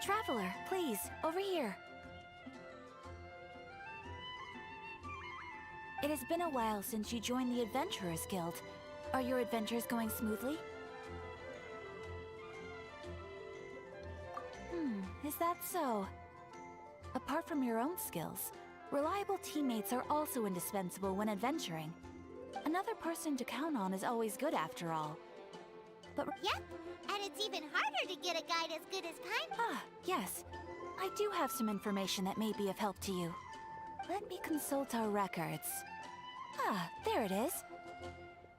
Traveler, please, over here. It has been a while since you joined the Adventurers Guild. Are your adventures going smoothly? Is that so? Apart from your own skills, reliable teammates are also indispensable when adventuring. Another person to count on is always good after all. But Yep, and it's even harder to get a guide as good as Paimon. Yes. I do have some information that may be of help to you. Let me consult our records. There it is.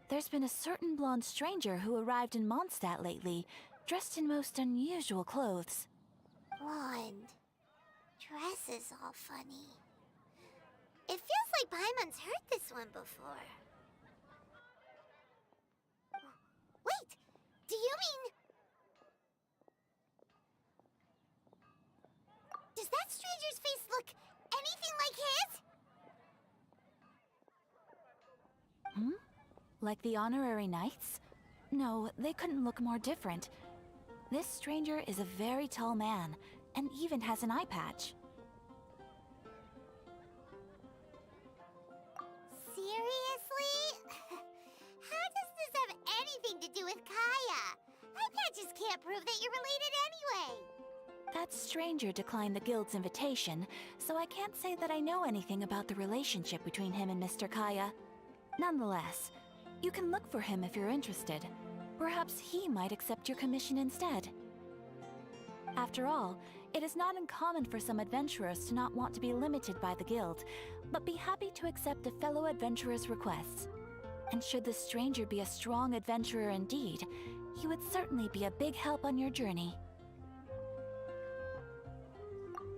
There's been a certain blonde stranger who arrived in Mondstadt lately, dressed in most unusual clothes. Blonde. Dress is all funny. It feels like Paimon's heard this one before. Wait! Do you mean... Does that stranger's face look anything like his? Like the honorary knights? No, they couldn't look more different. This stranger is a very tall man, and even has an eye patch. Seriously? How does this have anything to do with Kaya? Eye patches can't prove that you're related anyway. That stranger declined the guild's invitation, so I can't say that I know anything about the relationship between him and Mr. Kaya. Nonetheless, you can look for him if you're interested. Perhaps he might accept your commission instead. After all, it is not uncommon for some adventurers to not want to be limited by the guild, but be happy to accept a fellow adventurer's requests. And should the stranger be a strong adventurer indeed, he would certainly be a big help on your journey.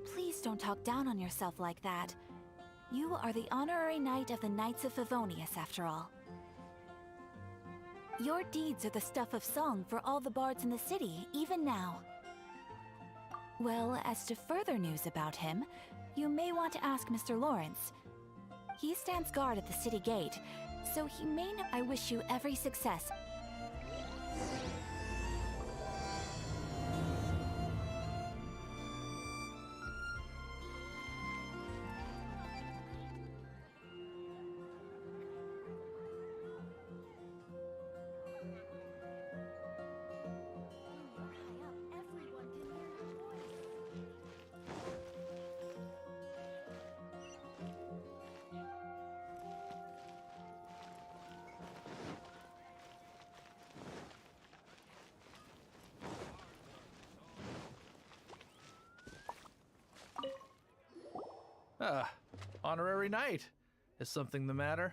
Please don't talk down on yourself like that. You are the honorary knight of the Knights of Favonius, after all. Your deeds are the stuff of song for all the bards in the city, even now. Well, as to further news about him, you may want to ask Mr. Lawrence. He stands guard at the city gate, so he may know. I wish you every success. Honorary knight. Is something the matter?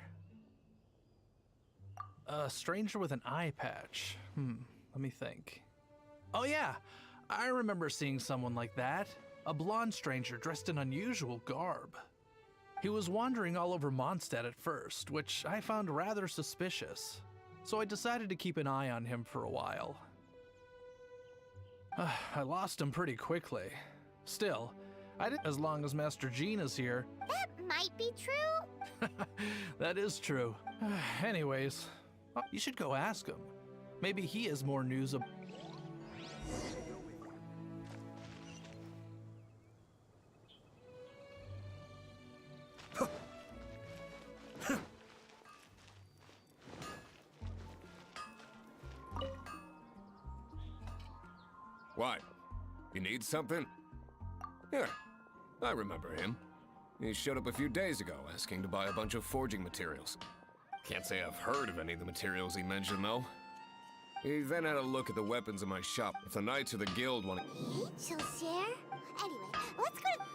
A stranger with an eye patch. Let me think. Oh yeah, I remember seeing someone like that. A blonde stranger dressed in unusual garb. He was wandering all over Mondstadt at first, which I found rather suspicious. So I decided to keep an eye on him for a while. I lost him pretty quickly. Still, I did as long as Master Jean is here. That might be true. That is true. Anyways, you should go ask him. Maybe he has more news about... What? You need something? Here, I remember him. He showed up a few days ago asking to buy a bunch of forging materials. Can't say I've heard of any of the materials he mentioned, though. He then had a look at the weapons in my shop. If the Knights of the Guild want to... She'll share? Anyway, let's go to...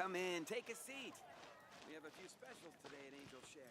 come in. Take a seat. We have a few specials today at Angel Share.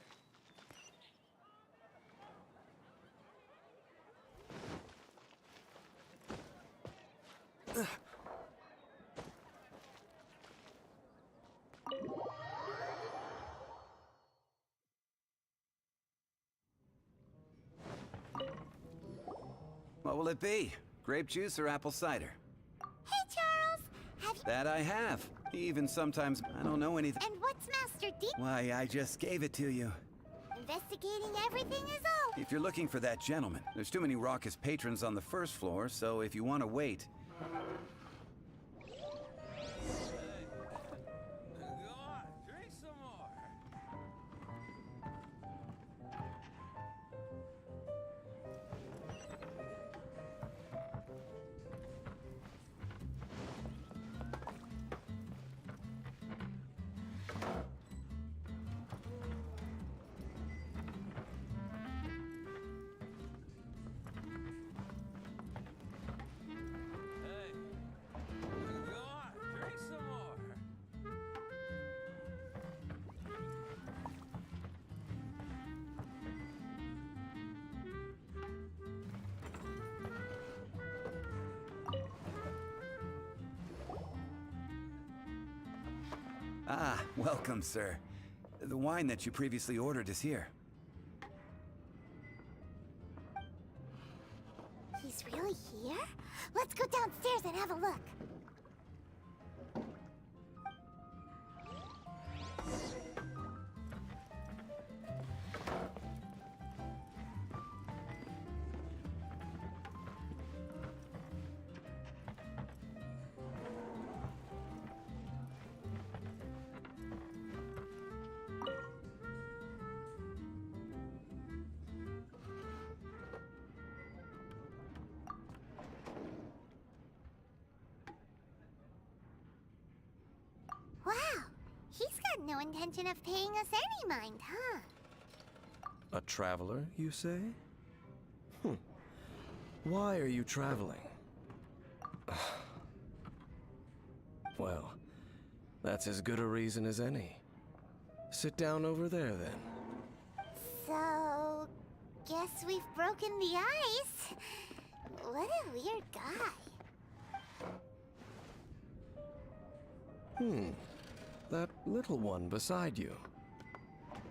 What will it be? Grape juice or apple cider? Hey, Charles! Have you... That I have. Even sometimes I don't know anything. And what's Master D? Why, I just gave it to you. Investigating everything is all. If you're looking for that gentleman, there's too many raucous patrons on the first floor, so if you want to wait... Drink some more. Drink some more. Ah, welcome, sir. The wine that you previously ordered is here. He's really here? Let's go downstairs and have a look. Wow, he's got no intention of paying us any mind, huh? A traveler, you say? Why are you traveling? Well, that's as good a reason as any. Sit down over there, then. So, guess we've broken the ice. What a weird guy. That little one beside you.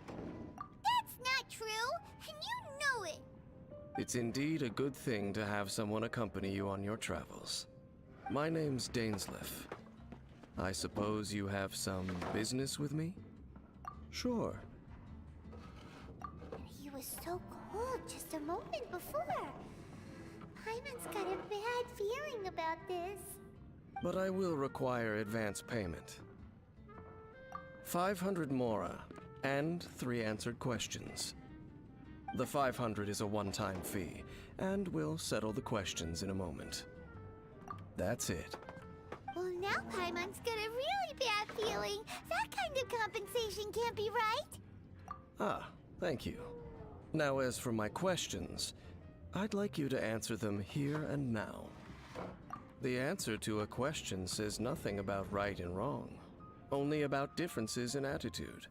That's not true, and you know it. It's indeed a good thing to have someone accompany you on your travels. My name's Dainsleif. I suppose you have some business with me? Sure. He was so cold just a moment before. Paimon's got a bad feeling about this. But I will require advance payment. 500 mora, and 3 answered questions. The 500 is a one-time fee, and we'll settle the questions in a moment. That's it. Well, now Paimon's got a really bad feeling. That kind of compensation can't be right. Ah, thank you. Now as for my questions, I'd like you to answer them here and now. The answer to a question says nothing about right and wrong, only about differences in attitude.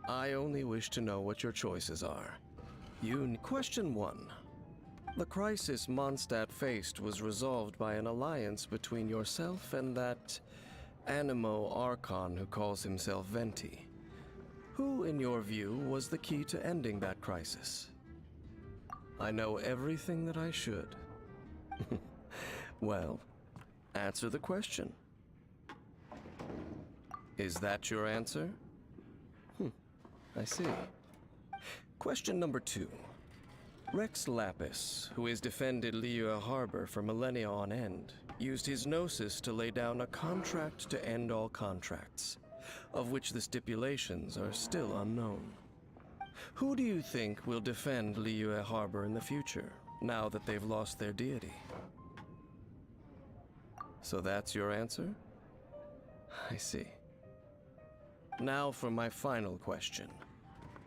I only wish to know what your choices are. Question 1. The crisis Mondstadt faced was resolved by an alliance between yourself and that Animo Archon who calls himself Venti. Who, in your view, was the key to ending that crisis? I know everything that I should. Well, answer the question. Is that your answer? I see. Question number 2. Rex Lapis, who has defended Liyue Harbor for millennia on end, used his gnosis to lay down a contract to end all contracts, of which the stipulations are still unknown. Who do you think will defend Liyue Harbor in the future, now that they've lost their deity? So that's your answer? I see. Now for my final question.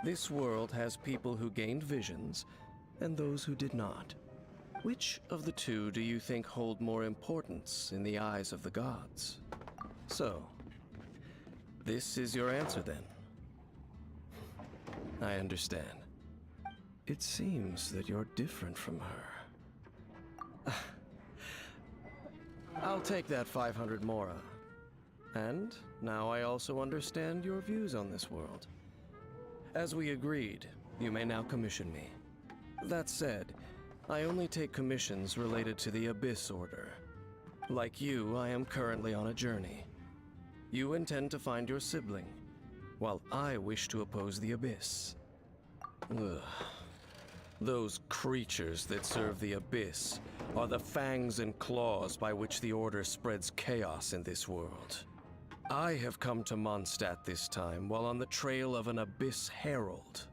This world has people who gained visions, and those who did not. Which of the two do you think hold more importance in the eyes of the gods? So, This is your answer then? I understand. It seems that you're different from her. I'll take that 500 mora. And now I also understand your views on this world. As we agreed, you may now commission me. That said, I only take commissions related to the Abyss Order. Like you, I am currently on a journey. You intend to find your sibling, while I wish to oppose the Abyss. Ugh. Those creatures that serve the Abyss are the fangs and claws by which the Order spreads chaos in this world. I have come to Mondstadt this time while on the trail of an Abyss Herald.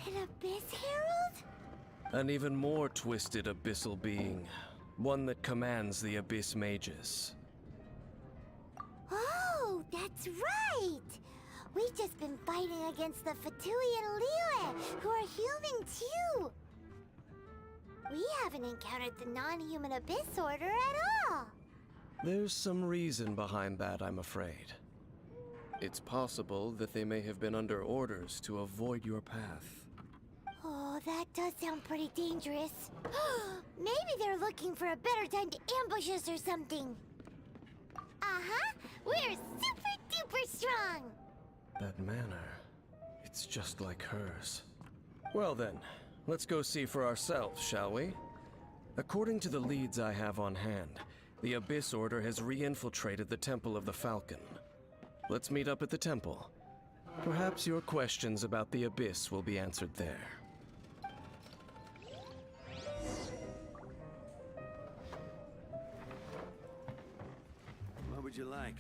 An Abyss Herald? An even more twisted abyssal being. One that commands the Abyss Mages. Oh, that's right! We've just been fighting against the Fatui and Liyue, who are human too! We haven't encountered the non-human Abyss Order at all! There's some reason behind that, I'm afraid. It's possible that they may have been under orders to avoid your path. Oh, that does sound pretty dangerous. Maybe they're looking for a better time to ambush us or something. Uh-huh! We're super duper strong! That manner, it's just like hers. Well then, let's go see for ourselves, shall we? According to the leads I have on hand, the Abyss Order has re-infiltrated the Temple of the Falcon. Let's meet up at the temple. Perhaps your questions about the Abyss will be answered there. What would you like?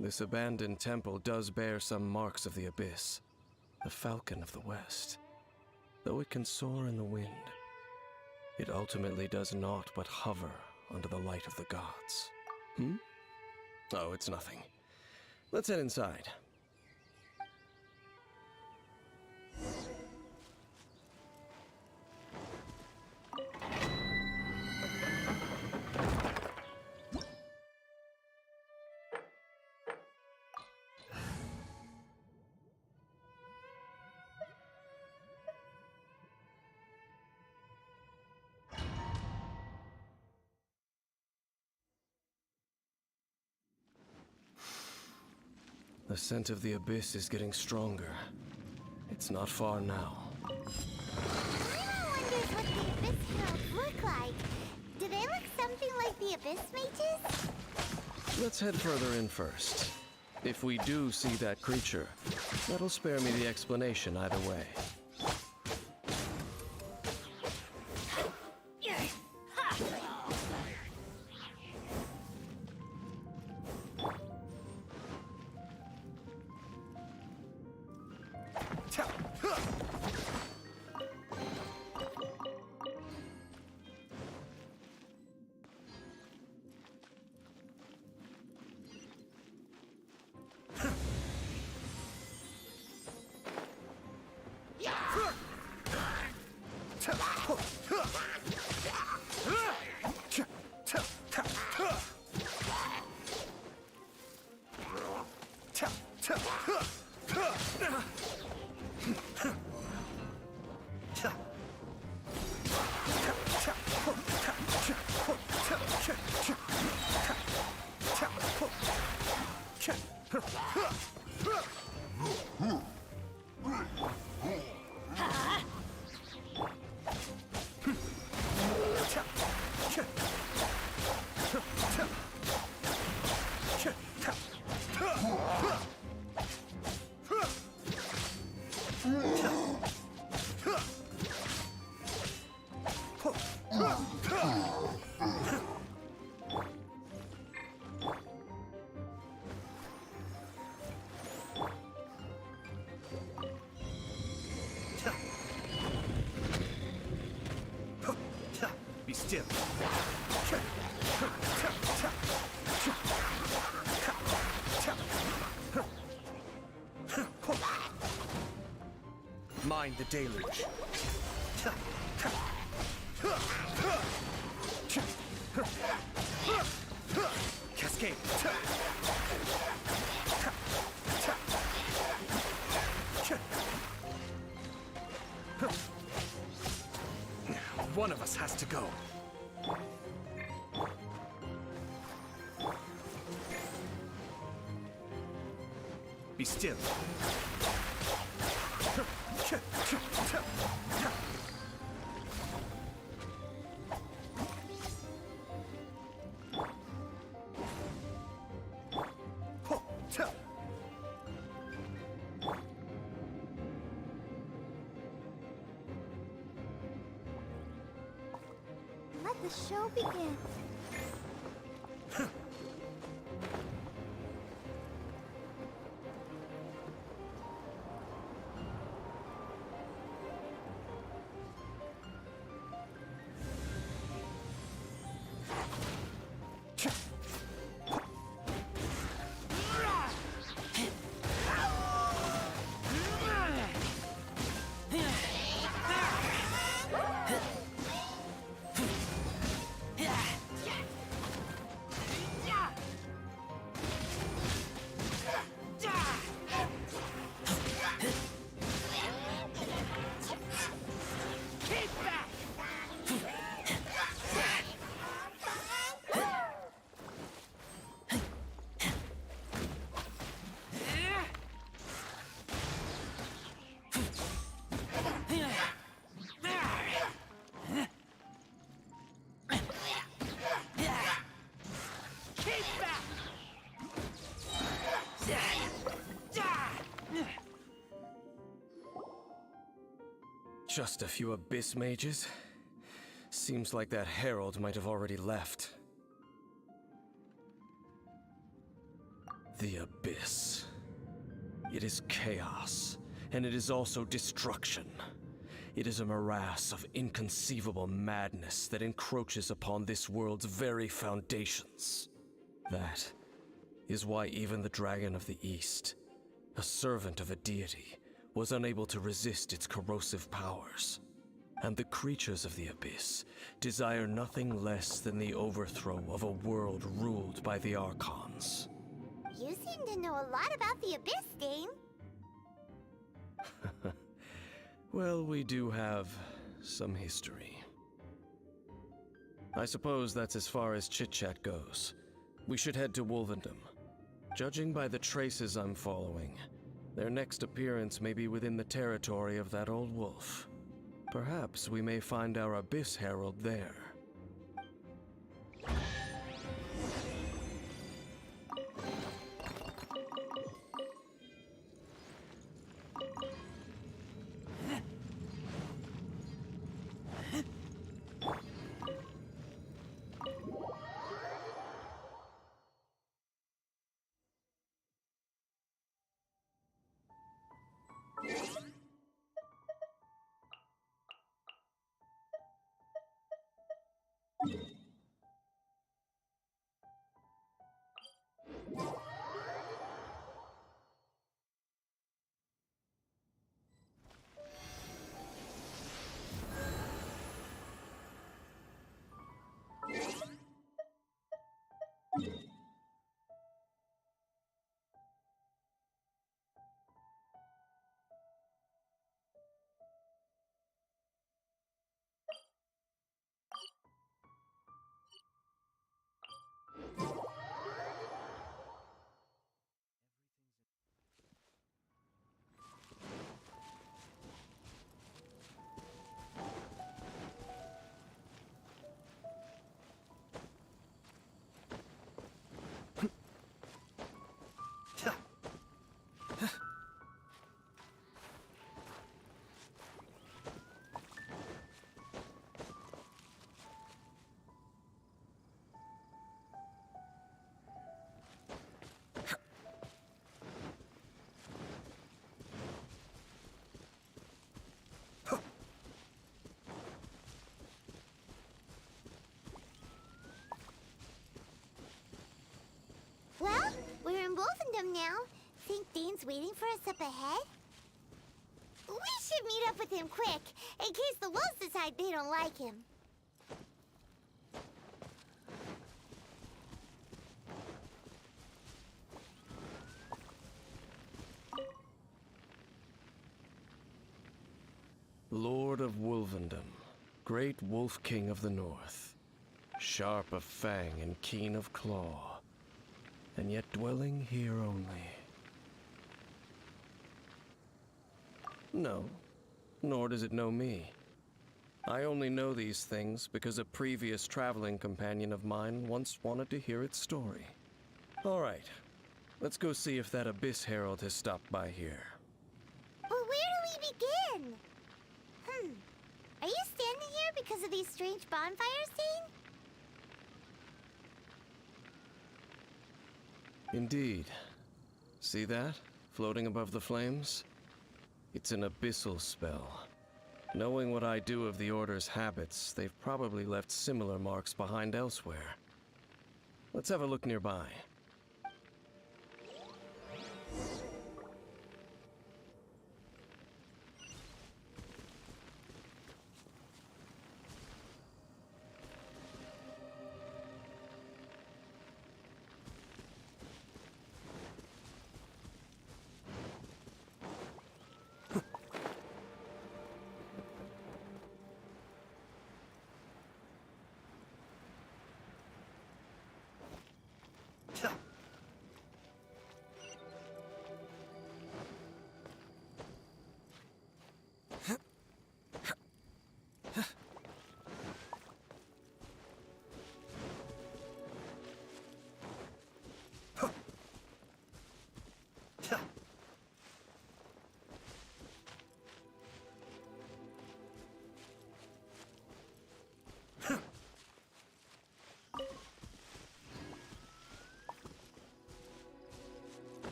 This abandoned temple does bear some marks of the Abyss, the Falcon of the West. Though it can soar in the wind, it ultimately does naught but hover under the light of the gods. Oh, it's nothing. Let's head inside. The scent of the Abyss is getting stronger. It's not far now. Paimon wonders what the Abyss Heralds look like. Do they look something like the Abyss Mages? Let's head further in first. If we do see that creature, that'll spare me the explanation either way. still. Mind the deluge. Cascade. One of us has to go. Be still. Let the show begin. Just a few Abyss mages? Seems like that herald might have already left. The Abyss. It is chaos, and it is also destruction. It is a morass of inconceivable madness that encroaches upon this world's very foundations. That is why even the Dragon of the East, a servant of a deity, was unable to resist its corrosive powers. And the creatures of the Abyss desire nothing less than the overthrow of a world ruled by the Archons. You seem to know a lot about the Abyss, Dame. Well, we do have some history. I suppose that's as far as chit-chat goes. We should head to Wolvendom. Judging by the traces I'm following, their next appearance may be within the territory of that old wolf. Perhaps we may find our Abyss Herald there. now? Think Dane's waiting for us up ahead? We should meet up with him quick, in case the wolves decide they don't like him. Lord of Wolvendom, great Wolf King of the North, sharp of fang and keen of claw, and yet dwelling here only. No, nor does it know me. I only know these things because a previous traveling companion of mine once wanted to hear its story. All right, let's go see if that Abyss Herald has stopped by here. Well, where do we begin? Are you standing here because of these strange bonfires, Dane? Indeed. See that? Floating above the flames? It's an abyssal spell. Knowing what I do of the Order's habits, they've probably left similar marks behind elsewhere. Let's have a look nearby.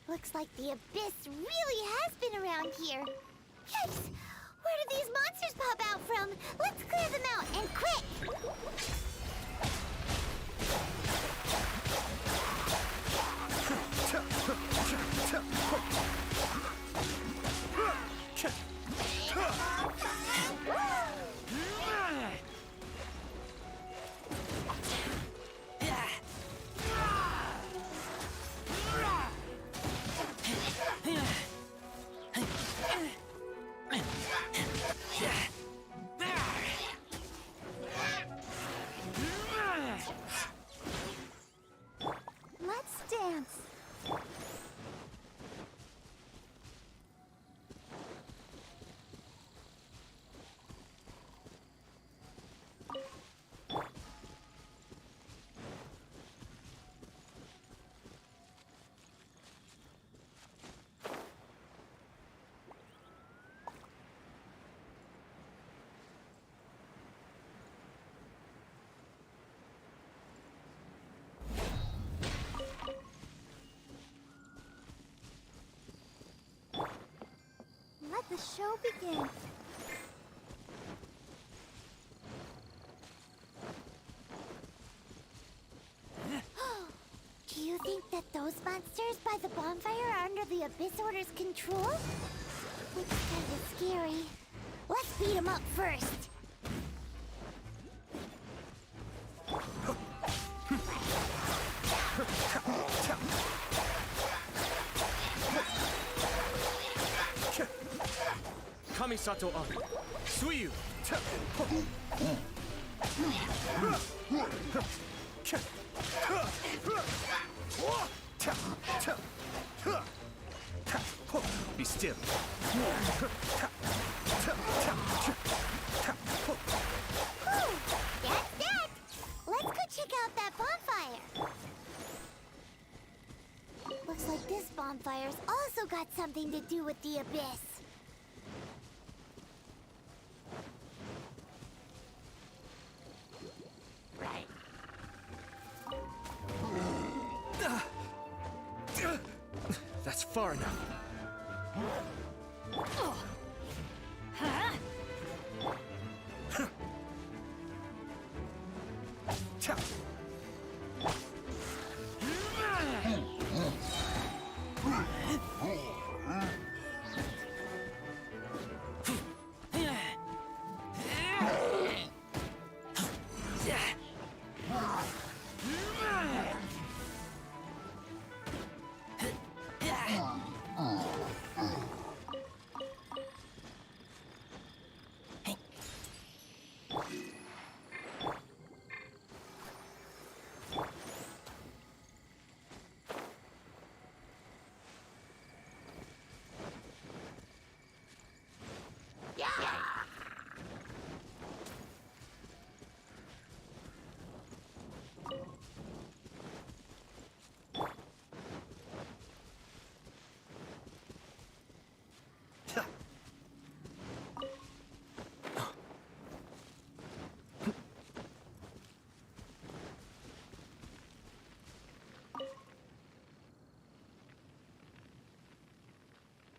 Looks like the Abyss really has been around here. Yikes! Where do these monsters pop out from? Let's clear them out, and quick! Let's dance. Let the show begin. Do you think that those monsters by the bonfire are under the Abyss Order's control? Looks kind of scary. Let's beat them up first. Kamisato Aku, Suiyu! Be still. That's that! Let's go check out that bonfire. Looks like this bonfire's also got something to do with the Abyss. That's far enough.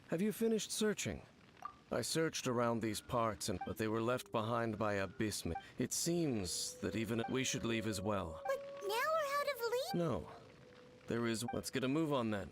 Have you finished searching? I searched around these parts, but they were left behind by Abyssman. It seems that even we should leave as well. But now we're out of leave? No. There is... Let's get a move on then.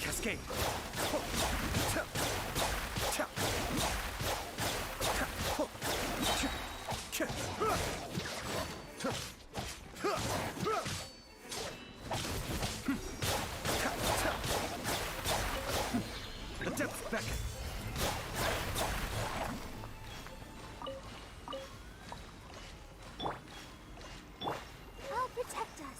Cascade. The depths beckon. I'll protect us.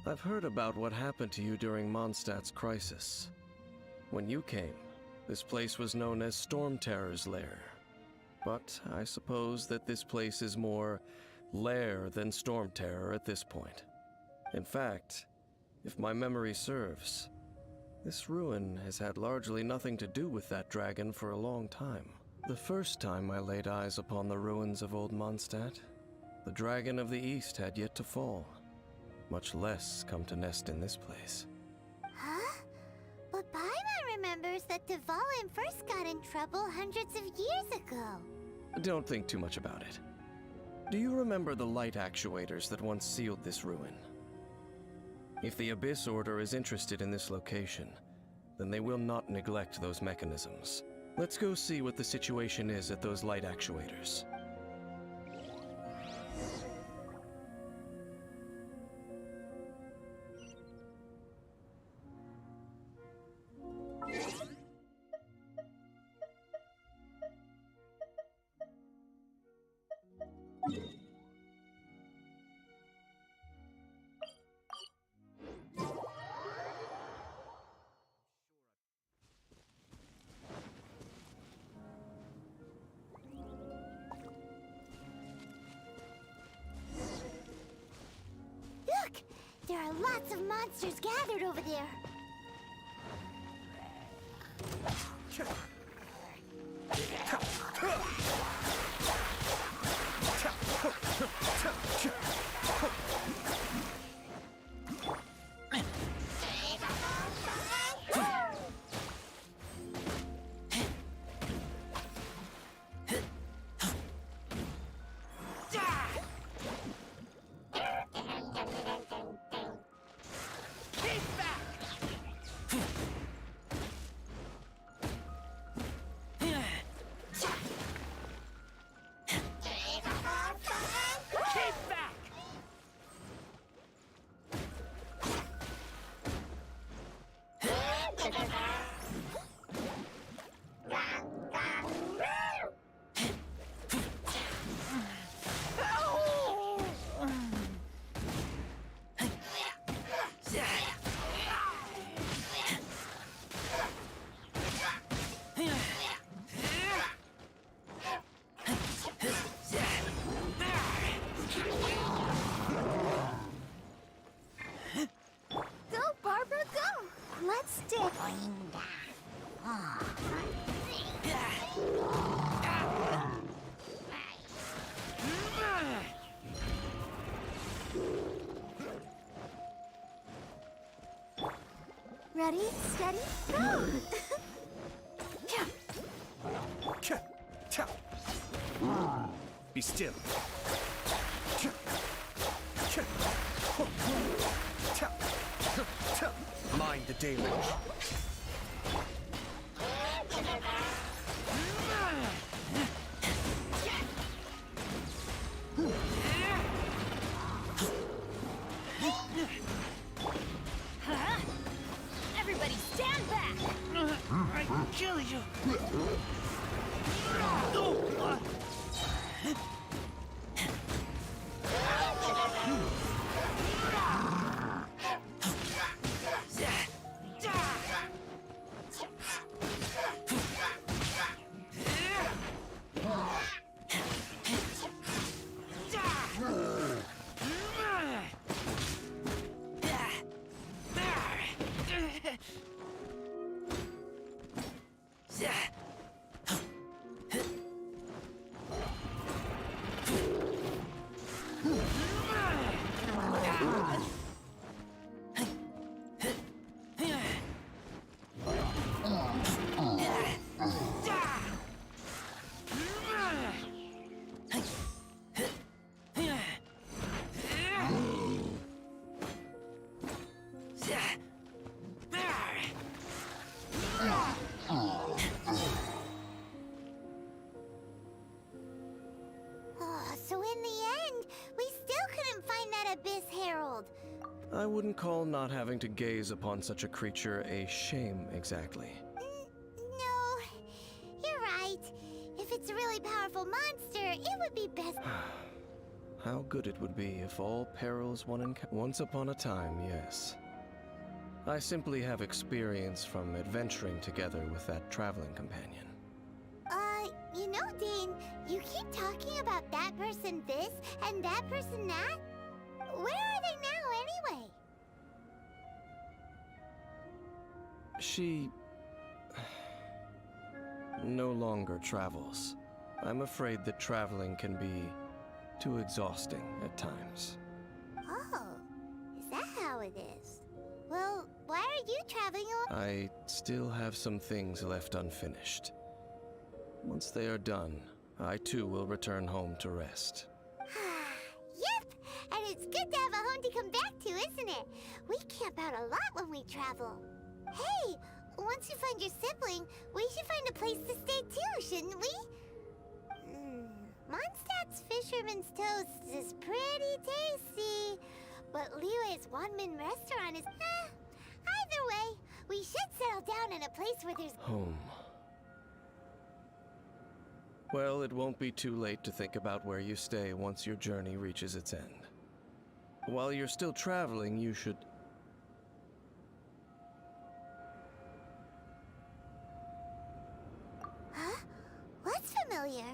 I've heard about what happened to you during Mondstadt's crisis. When you came, This place was known as Storm Terror's lair. But I suppose that this place is more lair than Storm Terror at this point. In fact, if my memory serves, this ruin has had largely nothing to do with that dragon for a long time. The first time I laid eyes upon the ruins of Old Mondstadt, the dragon of the East had yet to fall, much less come to nest in this place. Huh? But Paimon remembers that Dvalin first got in trouble hundreds of years ago. Don't think too much about it. Do you remember the light actuators that once sealed this ruin? If the Abyss Order is interested in this location, then they will not neglect those mechanisms. Let's go see what the situation is at those light actuators. Look! There are lots of monsters gathered over there. Go, Barbara, go! Let's dig. Ready, steady, go! Be still. Mind the damage. Everybody stand back! I can kill you. So in the end, we still couldn't find that Abyss Herald. I wouldn't call not having to gaze upon such a creature a shame exactly. No, you're right. If it's a really powerful monster, it would be best. How good it would be if all perils once upon a time, yes. I simply have experience from adventuring together with that traveling companion. You know, Dane, you keep talking about that person this and that person that. Where are they now, anyway? She no longer travels. I'm afraid that traveling can be too exhausting at times. Oh, is that how it is? Well, why are you traveling alone? I still have some things left unfinished. Once they are done, I too will return home to rest. Yep, and it's good to have a home to come back to, isn't it? We camp out a lot when we travel. Hey, once you find your sibling, we should find a place to stay too, shouldn't we? Mondstadt's Fisherman's Toast is pretty tasty, but Liyue's one-man restaurant is... either way, we should settle down in a place where there's... Home. Well, it won't be too late to think about where you stay once your journey reaches its end. While you're still traveling, you should... Huh? What's familiar?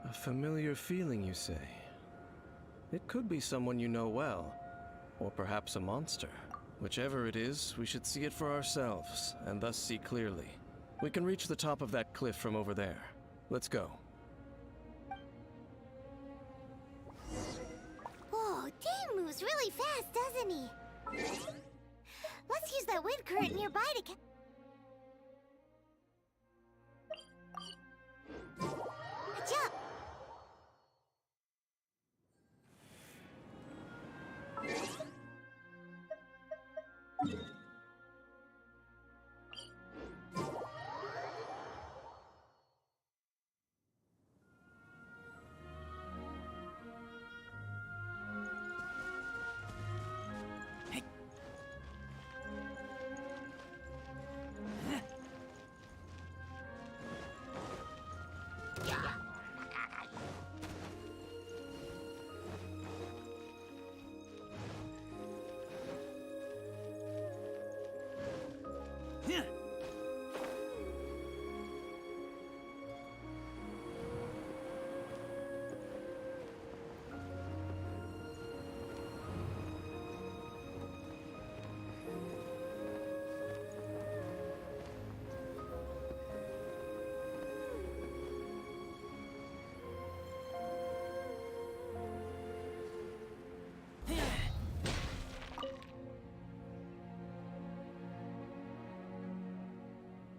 A familiar feeling, you say? It could be someone you know well, or perhaps a monster. Whichever it is, we should see it for ourselves, and thus see clearly. We can reach the top of that cliff from over there. Let's go. Whoa, Dane moves really fast, doesn't he? Let's use that wind current nearby to jump!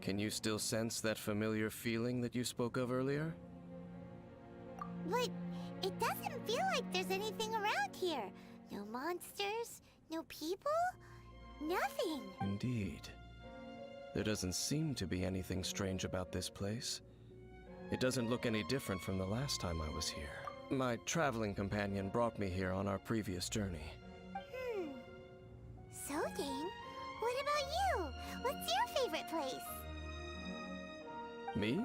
Can you still sense that familiar feeling that you spoke of earlier? But it doesn't feel like there's anything around here. No monsters, no people, nothing. Indeed. There doesn't seem to be anything strange about this place. It doesn't look any different from the last time I was here. My traveling companion brought me here on our previous journey. So, Dane, what about you? What's your favorite place? Me?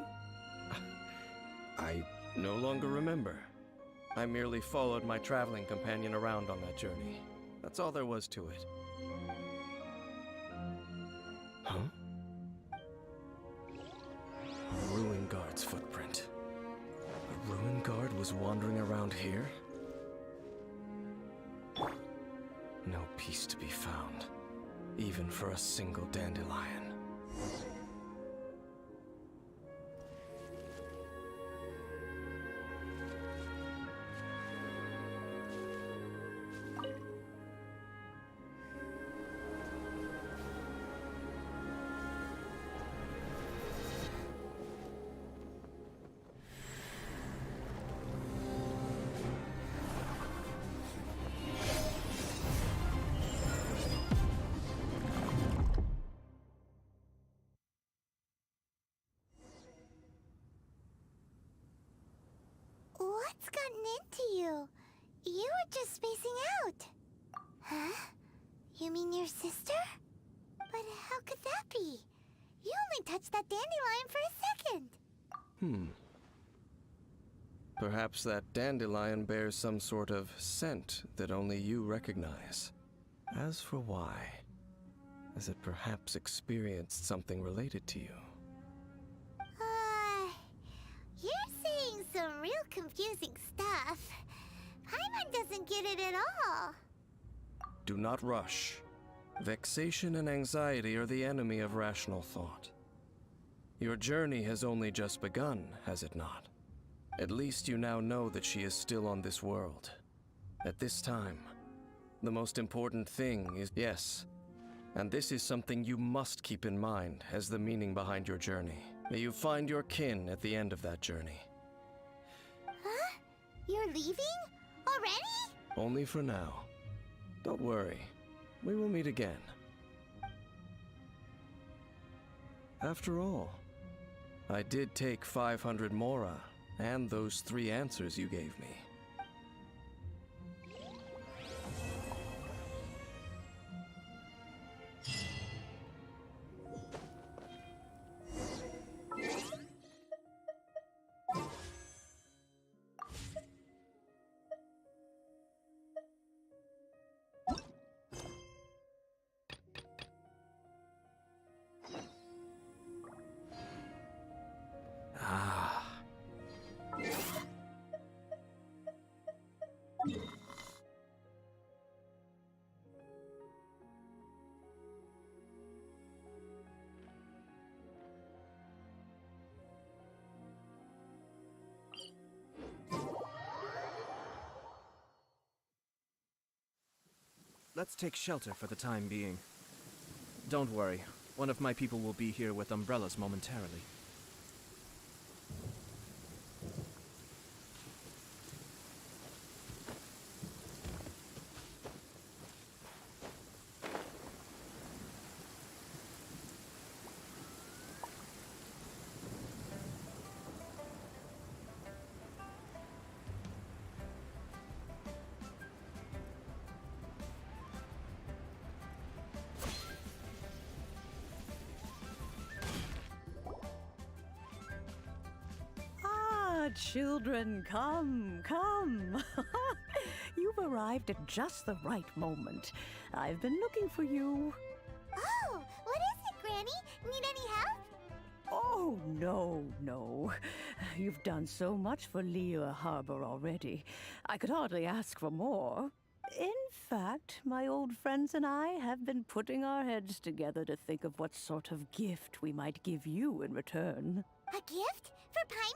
I no longer remember. I merely followed my traveling companion around on that journey. That's all there was to it. Huh? A ruin guard's footprint. A ruin guard was wandering around here? No peace to be found, even for a single dandelion. What's gotten into you? You were just spacing out. Huh? You mean your sister? But how could that be? You only touched that dandelion for a second. Perhaps that dandelion bears some sort of scent that only you recognize. As for why, has it perhaps experienced something related to you? You're saying some real confusing stuff. Paimon doesn't get it at all. Do not rush. Vexation and anxiety are the enemy of rational thought. Your journey has only just begun, has it not? At least you now know that she is still on this world. At this time, the most important thing is yes. And this is something you must keep in mind as the meaning behind your journey. May you find your kin at the end of that journey. Huh? You're leaving? Already? Only for now. Don't worry. We will meet again. After all, I did take 500 Mora and those 3 answers you gave me. Let's take shelter for the time being. Don't worry, one of my people will be here with umbrellas momentarily. Children, come, come. You've arrived at just the right moment. I've been looking for you. Oh, what is it, Granny? Need any help? Oh, no. You've done so much for Liyue Harbor already. I could hardly ask for more. In fact, my old friends and I have been putting our heads together to think of what sort of gift we might give you in return. A gift? For Paimon?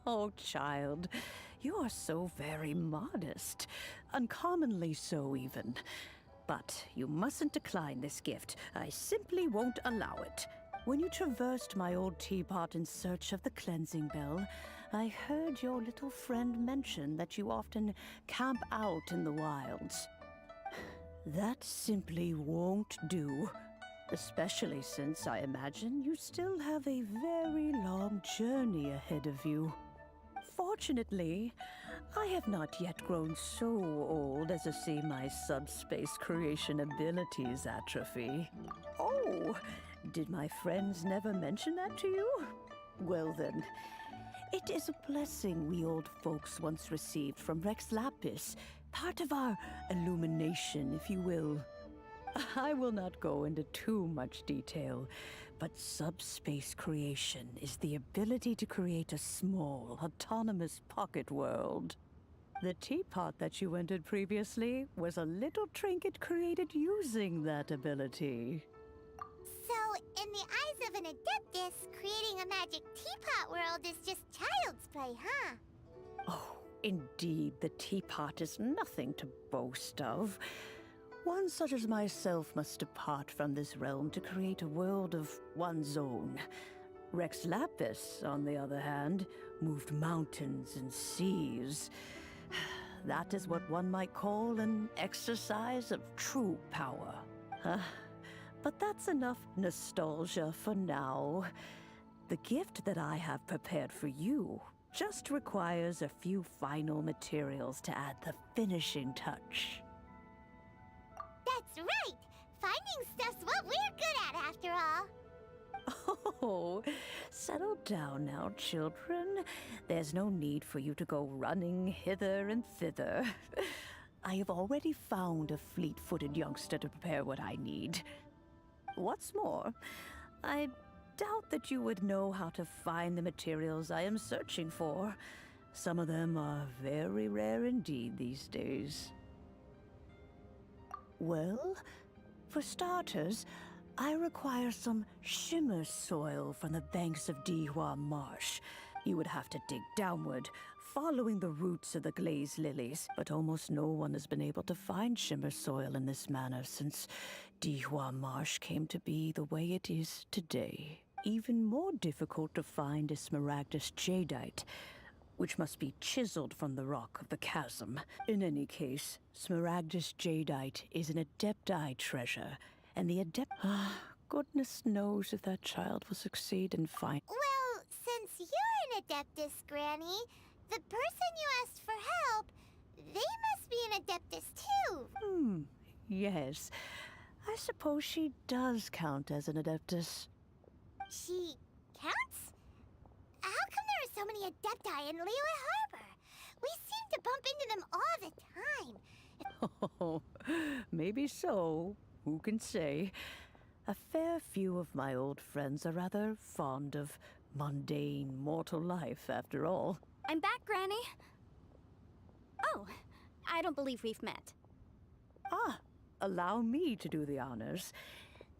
Oh, child, you are so very modest. Uncommonly so, even. But you mustn't decline this gift. I simply won't allow it. When you traversed my old teapot in search of the cleansing bell, I heard your little friend mention that you often camp out in the wilds. That simply won't do. Especially since I imagine you still have a very long journey ahead of you. Fortunately, I have not yet grown so old as to see my subspace creation abilities atrophy. Oh, did my friends never mention that to you? Well then, it is a blessing we old folks once received from Rex Lapis, part of our illumination, if you will. I will not go into too much detail, but subspace creation is the ability to create a small, autonomous pocket world. The teapot that you entered previously was a little trinket created using that ability. So, in the eyes of an Adeptus, creating a magic teapot world is just child's play, huh? Oh, indeed, the teapot is nothing to boast of. One such as myself must depart from this realm to create a world of one's own. Rex Lapis, on the other hand, moved mountains and seas. That is what one might call an exercise of true power. But that's enough nostalgia for now. The gift that I have prepared for you just requires a few final materials to add the finishing touch. That's right! Finding stuff's what we're good at, after all. Oh, settle down now, children. There's no need for you to go running hither and thither. I have already found a fleet-footed youngster to prepare what I need. What's more, I doubt that you would know how to find the materials I am searching for. Some of them are very rare indeed these days. Well, for starters, I require some shimmer soil from the banks of Dihua Marsh. You would have to dig downward, following the roots of the glazed lilies, but almost no one has been able to find shimmer soil in this manner since Dihua Marsh came to be the way it is today. Even more difficult to find is smaragdus jadeite, which must be chiseled from the rock of the chasm. In any case, smaragdus jadeite is an adepti treasure, and the goodness knows if that child will succeed in finding. Well, since you're an Adeptus, Granny, the person you asked for help, they must be an Adeptus too. Yes. I suppose she does count as an Adeptus. She counts? How come there are so many Adepti in Liyue Harbor? We seem to bump into them all the time. Oh, maybe so. Who can say? A fair few of my old friends are rather fond of mundane mortal life, after all. I'm back, Granny. Oh, I don't believe we've met. Ah, allow me to do the honors.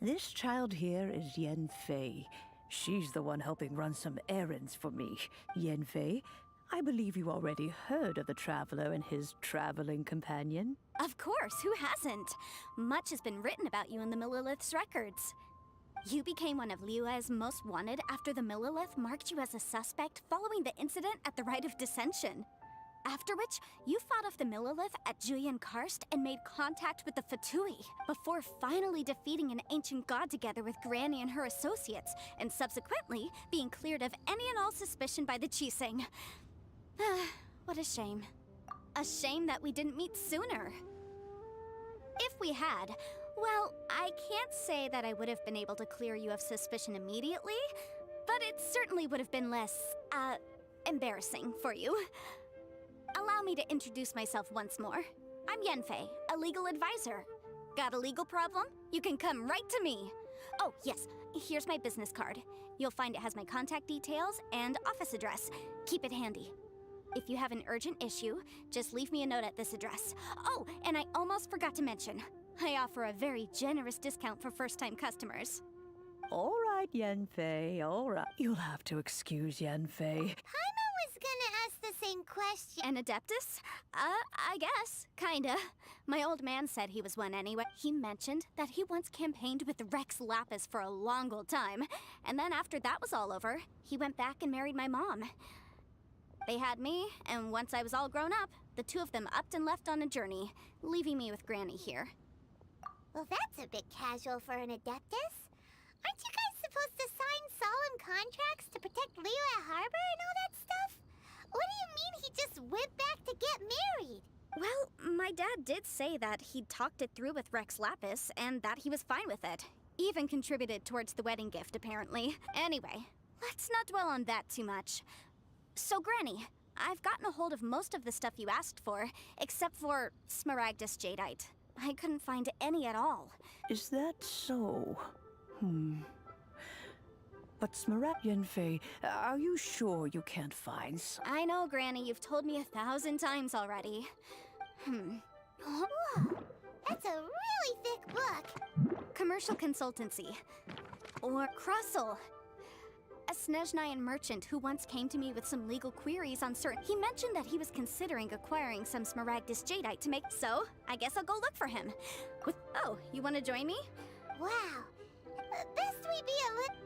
This child here is Yen Fei. She's the one helping run some errands for me. Yen Fei, I believe you already heard of the traveler and his traveling companion. Of course, who hasn't? Much has been written about you in the Millilith's records. You became one of Liyue's most wanted after the Millilith marked you as a suspect following the incident at the Rite of Dissension. After which, you fought off the Millilith at Julian Karst and made contact with the Fatui, before finally defeating an ancient god together with Granny and her associates, and subsequently being cleared of any and all suspicion by the Chising. What a shame. A shame that we didn't meet sooner. If we had, well, I can't say that I would have been able to clear you of suspicion immediately, but it certainly would have been less, embarrassing for you. Allow me to introduce myself once more. I'm Yenfei, a legal advisor. Got a legal problem? You can come right to me. Oh, yes, here's my business card. You'll find it has my contact details and office address. Keep it handy. If you have an urgent issue, just leave me a note at this address. Oh, and I almost forgot to mention, I offer a very generous discount for first-time customers. All right, Yen Fei, all right. You'll have to excuse Yen Fei. Paimon was gonna ask the same question. An Adeptus? I guess. Kinda. My old man said he was one anyway. He mentioned that he once campaigned with Rex Lapis for a long old time, and then after that was all over, he went back and married my mom. They had me, and once I was all grown up, the two of them upped and left on a journey, leaving me with Granny here. Well, that's a bit casual for an Adeptus. Aren't you guys supposed to sign solemn contracts to protect Liyue Harbor and all that stuff? What do you mean he just went back to get married? Well, my dad did say that he'd talked it through with Rex Lapis, and that he was fine with it. Even contributed towards the wedding gift, apparently. Anyway, let's not dwell on that too much. So, Granny, I've gotten a hold of most of the stuff you asked for, except for smaragdus jadeite. I couldn't find any at all. Is that so? But Yen Fei, are you sure you can't find some? I know, Granny, you've told me 1,000 times already. Whoa, that's a really thick book. Commercial consultancy. Or Crossel. A Snezhnayan merchant who once came to me with some legal queries on certain... He mentioned that he was considering acquiring some smaragdus jadeite to make... So, I guess I'll go look for him. Oh, you want to join me? Wow. Best we be a little...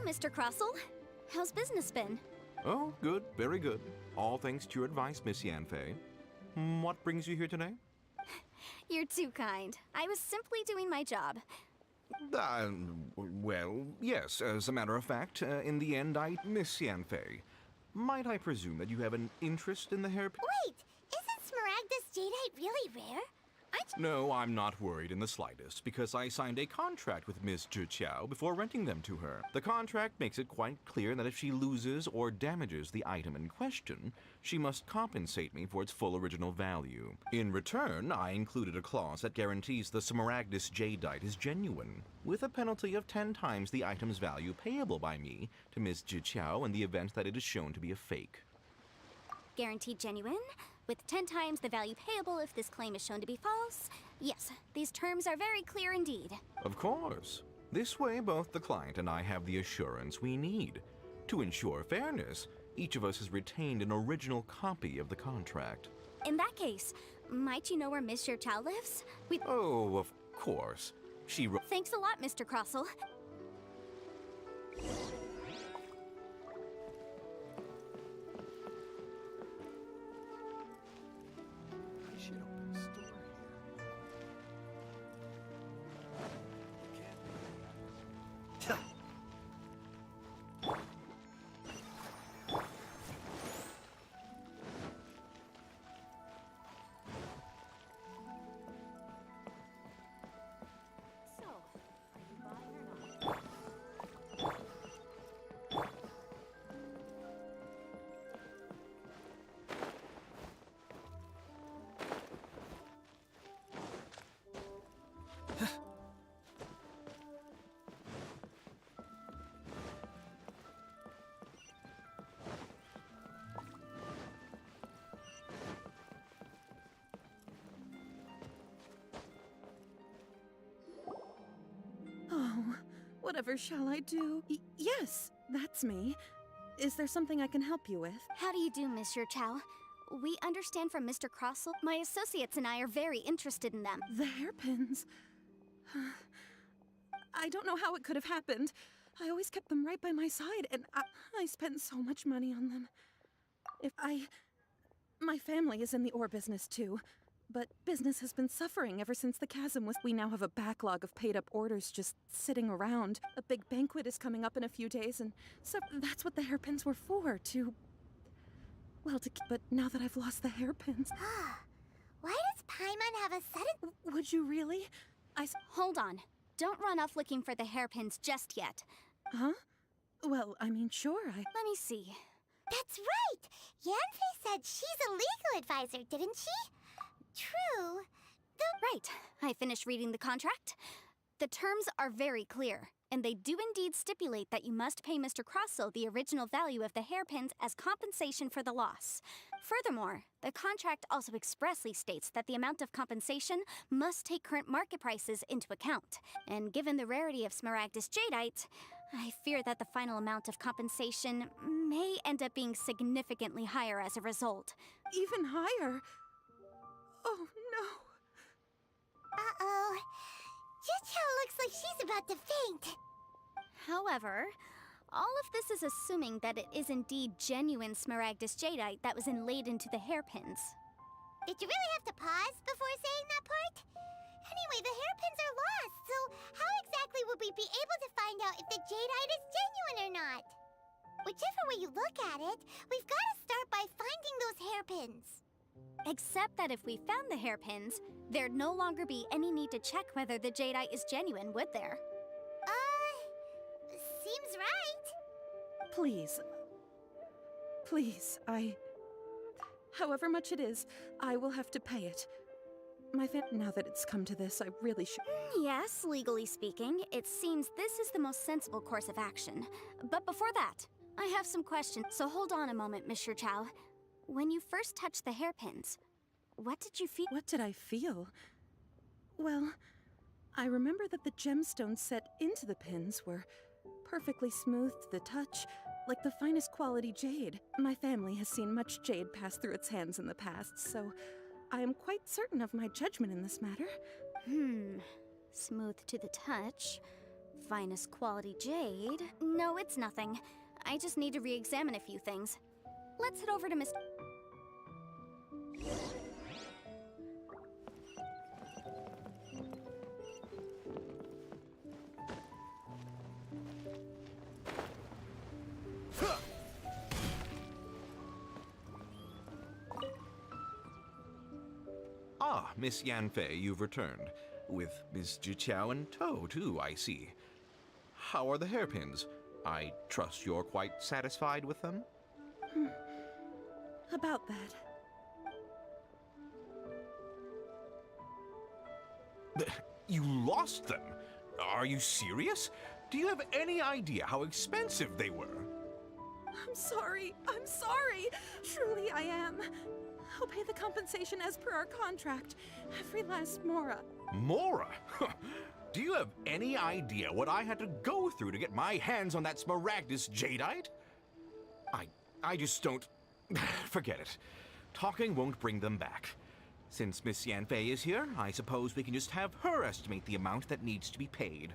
Mr. Crossell. How's business been? Oh, good, very good. All thanks to your advice, Miss Yanfei. What brings you here today? You're too kind. I was simply doing my job. Well, yes, as a matter of fact, in the end, Miss Yanfei, might I presume that you have an interest in the hairpin? Wait, isn't Smaragdus jadeite really rare? No, I'm not worried in the slightest, because I signed a contract with Miss Zhiqiao before renting them to her. The contract makes it quite clear that if she loses or damages the item in question, she must compensate me for its full original value. In return, I included a clause that guarantees the Smaragdus jadeite is genuine, with a penalty of 10 times the item's value payable by me to Miss Zhiqiao in the event that it is shown to be a fake. Guaranteed genuine, with 10 times the value payable if this claim is shown to be false. Yes, these terms are very clear indeed. Of course. This way, both the client and I have the assurance we need. To ensure fairness, each of us has retained an original copy of the contract. In that case, might you know where Miss Zhiqiao lives? Oh, of course. Thanks a lot, Mr. Crossell. Oh, whatever shall I do? Yes, that's me. Is there something I can help you with? How do you do, Miss Zhiqiao? We understand from Mr. Crossell, my associates and I are very interested in them. The hairpins. I don't know how it could have happened. I always kept them right by my side, and I spent so much money on them. My family is in the ore business too, but business has been suffering ever since the chasm was. We now have a backlog of paid-up orders just sitting around. A big banquet is coming up in a few days, and so that's what the hairpins were for, but now that I've lost the hairpins... Why does Paimon have a sudden... Would you really? Hold on. Don't run off looking for the hairpins just yet. Huh? Well, I mean, sure, Let me see. That's right! Yanfei said she's a legal advisor, didn't she? True. Right. I finished reading the contract. The terms are very clear, and they do indeed stipulate that you must pay Mr. Crossell the original value of the hairpins as compensation for the loss. Furthermore, the contract also expressly states that the amount of compensation must take current market prices into account. And given the rarity of Smaragdus jadeite, I fear that the final amount of compensation may end up being significantly higher as a result. even higher. Oh, no. Uh-oh. Zhiqiao looks like she's about to faint. However, all of this is assuming that it is indeed genuine Smaragdus jadeite that was inlaid into the hairpins. Did you really have to pause before saying that part? Anyway, the hairpins are lost, so how exactly would we be able to find out if the jadeite is genuine or not? Whichever way you look at it, we've got to start by finding those hairpins. Except that if we found the hairpins, there'd no longer be any need to check whether the jadeite is genuine, would there? Seems right. Please. Please, however much it is, I will have to pay it. Now that it's come to this, I really should... Yes, legally speaking, it seems this is the most sensible course of action. But before that, I have some questions, so hold on a moment, Miss Zhiqiao. When you first touched the hairpins, what did you feel? What did I feel? Well, I remember that the gemstones set into the pins were perfectly smooth to the touch, like the finest quality jade. My family has seen much jade pass through its hands in the past, so I am quite certain of my judgment in this matter. Smooth to the touch. finest quality jade. No, it's nothing. I just need to re-examine a few things. Let's head over to Mr. Ah, Miss Yanfei, you've returned. With Miss Jiqiao in tow, too, I see. How are the hairpins? I trust you're quite satisfied with them? About that. You lost them? Are you serious? Do you have any idea how expensive they were? I'm sorry. I'm sorry. Truly, I am. I'll pay the compensation as per our contract. Every last mora. Mora? Do you have any idea what I had to go through to get my hands on that Smaragdus jadeite? I just don't... Forget it. Talking won't bring them back. Since Miss Yanfei is here, I suppose we can just have her estimate the amount that needs to be paid.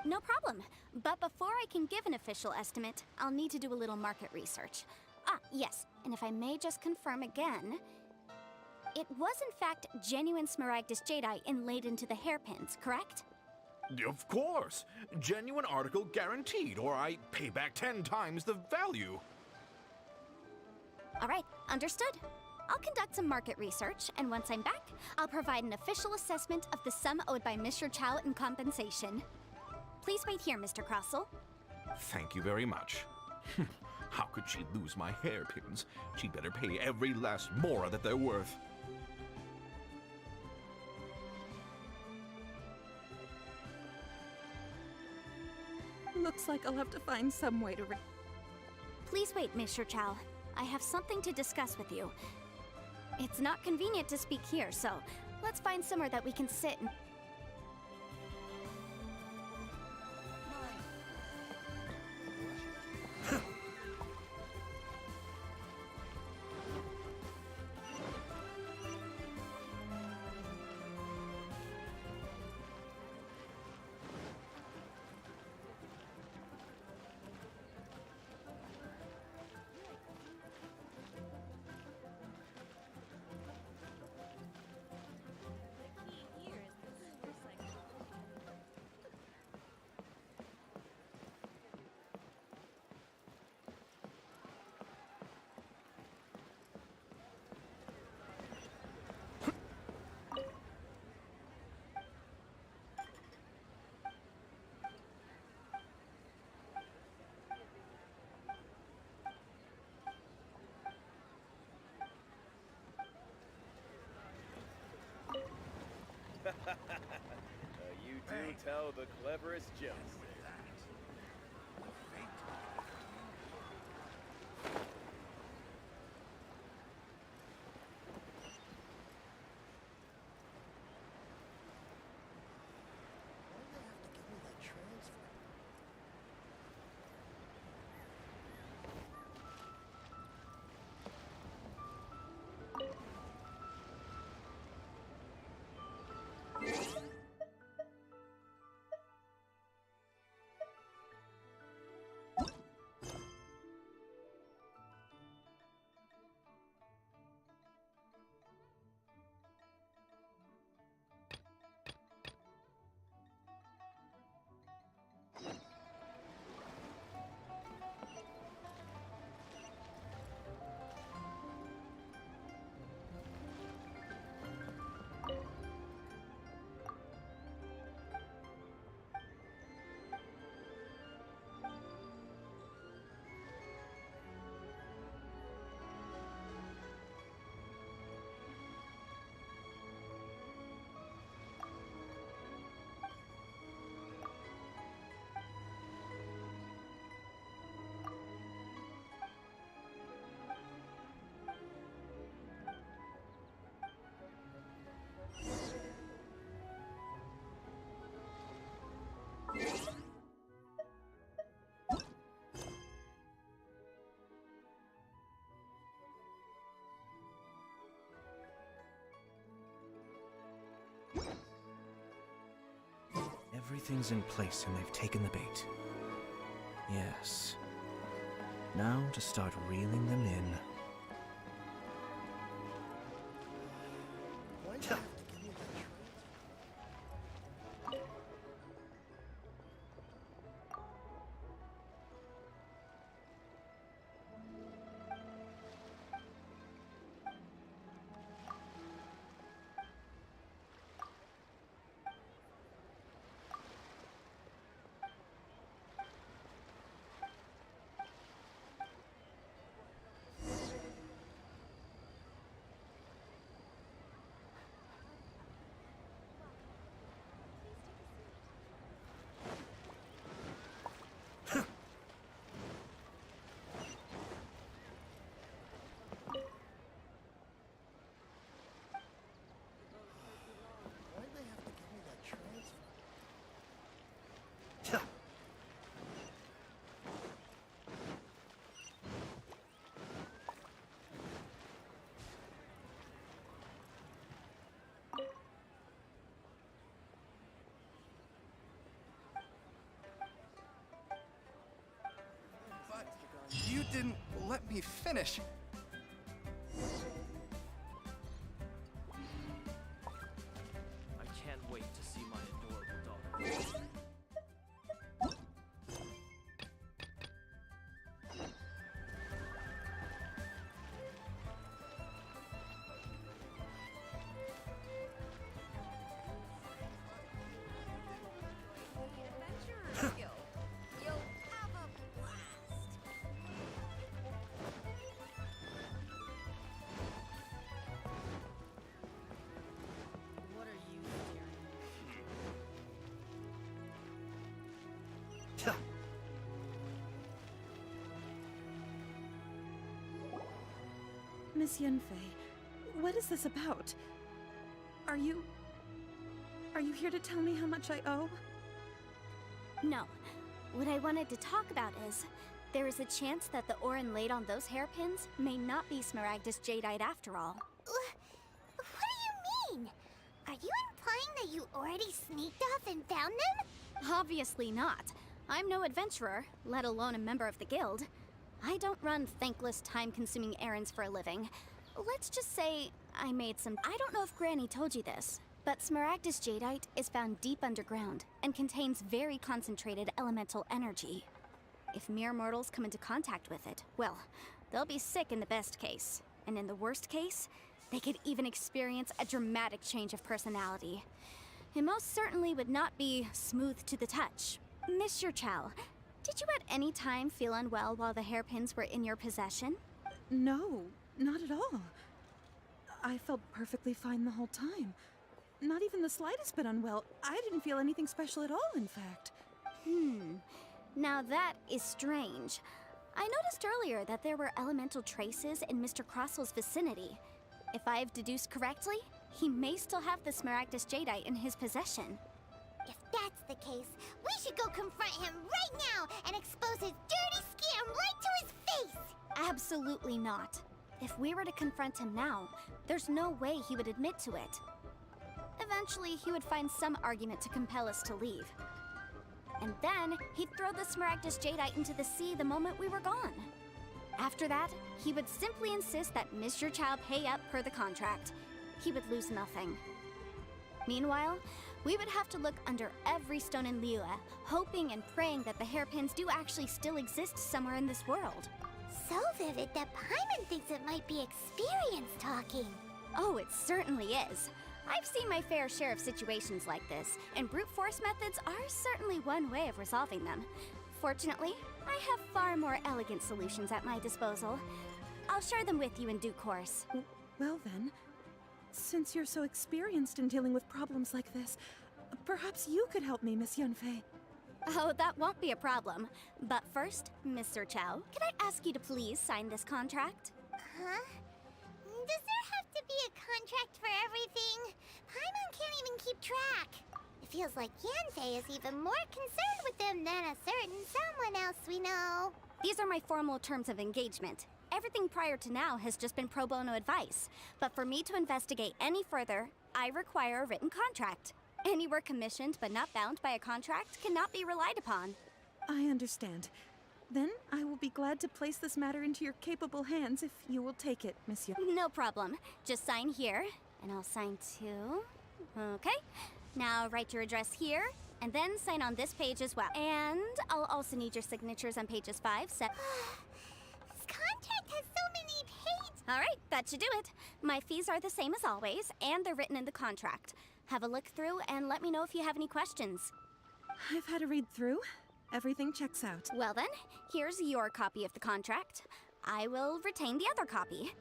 No problem. But before I can give an official estimate, I'll need to do a little market research. Ah, yes, and if I may just confirm again, it was in fact genuine Smaragdus jadeite inlaid into the hairpins, correct? Of course! Genuine article guaranteed, or I pay back 10 times the value. All right, understood. I'll conduct some market research, and once I'm back, I'll provide an official assessment of the sum owed by Mr. Chow in compensation. Please wait here, Mr. Crossell. Thank you very much. How could she lose my hairpins? She'd better pay every last mora that they're worth. Looks like I'll have to find some way to... Please wait, Mr. Chow. I have something to discuss with you. It's not convenient to speak here, so let's find somewhere that we can sit and... You do tell the cleverest jokes. Everything's in place and they've taken the bait. Yes. Now to start reeling them in. You didn't let me finish. I can't wait to see my adorable daughter. Miss Yunfei, what is this about? Are you here to tell me how much I owe? No. What I wanted to talk about is, there is a chance that the Orin laid on those hairpins may not be Smaragdus Jadeite after all. What do you mean? Are you implying that you already sneaked off and found them? Obviously not. I'm no adventurer, let alone a member of the guild. I don't run thankless, time-consuming errands for a living. Let's just say I made some... I don't know if Granny told you this, but Smaragdus Jadeite is found deep underground and contains very concentrated elemental energy. If mere mortals come into contact with it, well, they'll be sick in the best case. And in the worst case, they could even experience a dramatic change of personality. It most certainly would not be smooth to the touch. Mr. Chow, did you at any time feel unwell while the hairpins were in your possession? No, not at all. I felt perfectly fine the whole time. Not even the slightest bit unwell. I didn't feel anything special at all, in fact. Now that is strange. I noticed earlier that there were elemental traces in Mr. Crossel's vicinity. If I've deduced correctly, he may still have the Smaragdus Jadeite in his possession. If that's the case, we should go confront him right now and expose his dirty scam right to his face! Absolutely not. If we were to confront him now, there's no way he would admit to it. Eventually, he would find some argument to compel us to leave. And then, he'd throw the Smaragdus Jadeite into the sea the moment we were gone. After that, he would simply insist that Mr. Chow pay up per the contract. He would lose nothing. Meanwhile, we would have to look under every stone in Liyue, hoping and praying that the hairpins do actually still exist somewhere in this world. So vivid that Paimon thinks it might be experience talking. Oh, it certainly is. I've seen my fair share of situations like this, and brute force methods are certainly one way of resolving them. Fortunately, I have far more elegant solutions at my disposal. I'll share them with you in due course. Well then, since you're so experienced in dealing with problems like this, perhaps you could help me, Miss Yunfei. Oh, that won't be a problem. But first, Mr. Chow, can I ask you to please sign this contract? Huh? Does there have to be a contract for everything? Paimon can't even keep track. It feels like Yanfei is even more concerned with them than a certain someone else we know. These are my formal terms of engagement. Everything prior to now has just been pro bono advice. But for me to investigate any further, I require a written contract. Any work commissioned but not bound by a contract cannot be relied upon. I understand. Then I will be glad to place this matter into your capable hands if you will take it, Monsieur. No problem. Just sign here, and I'll sign too. Okay. Now write your address here, and then sign on this page as well. And I'll also need your signatures on pages 5, 7. This contract has so many pages. All right, that should do it. My fees are the same as always, and they're written in the contract. Have a look through and let me know if you have any questions. I've had a read through. Everything checks out. Well then, here's your copy of the contract. I will retain the other copy.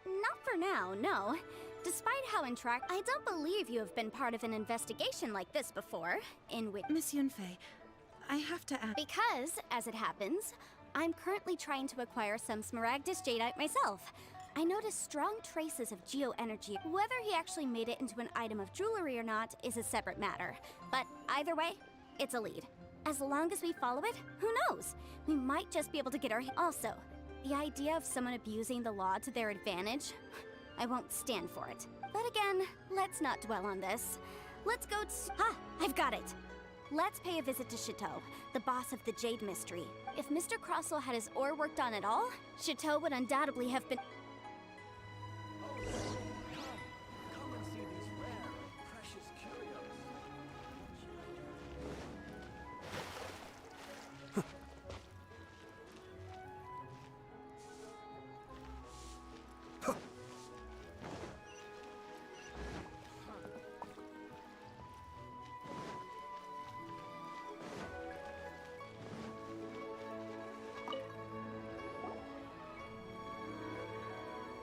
Not for now, no. Despite how I don't believe you have been part of an investigation like this before, in which— Miss Yunfei, I have to ask— Because, as it happens, I'm currently trying to acquire some Smaragdus Jadeite myself. I noticed strong traces of geoenergy. Whether he actually made it into an item of jewelry or not is a separate matter. But either way, it's a lead. As long as we follow it, who knows? We might just be able to get our— Also, the idea of someone abusing the law to their advantage, I won't stand for it. But again, let's not dwell on this. Let's go I've got it! Let's pay a visit to Chateau, the boss of the Jade Mystery. If Mr. Crossell had his ore worked on at all, Chateau would undoubtedly have been— Come and see these rare and precious curios.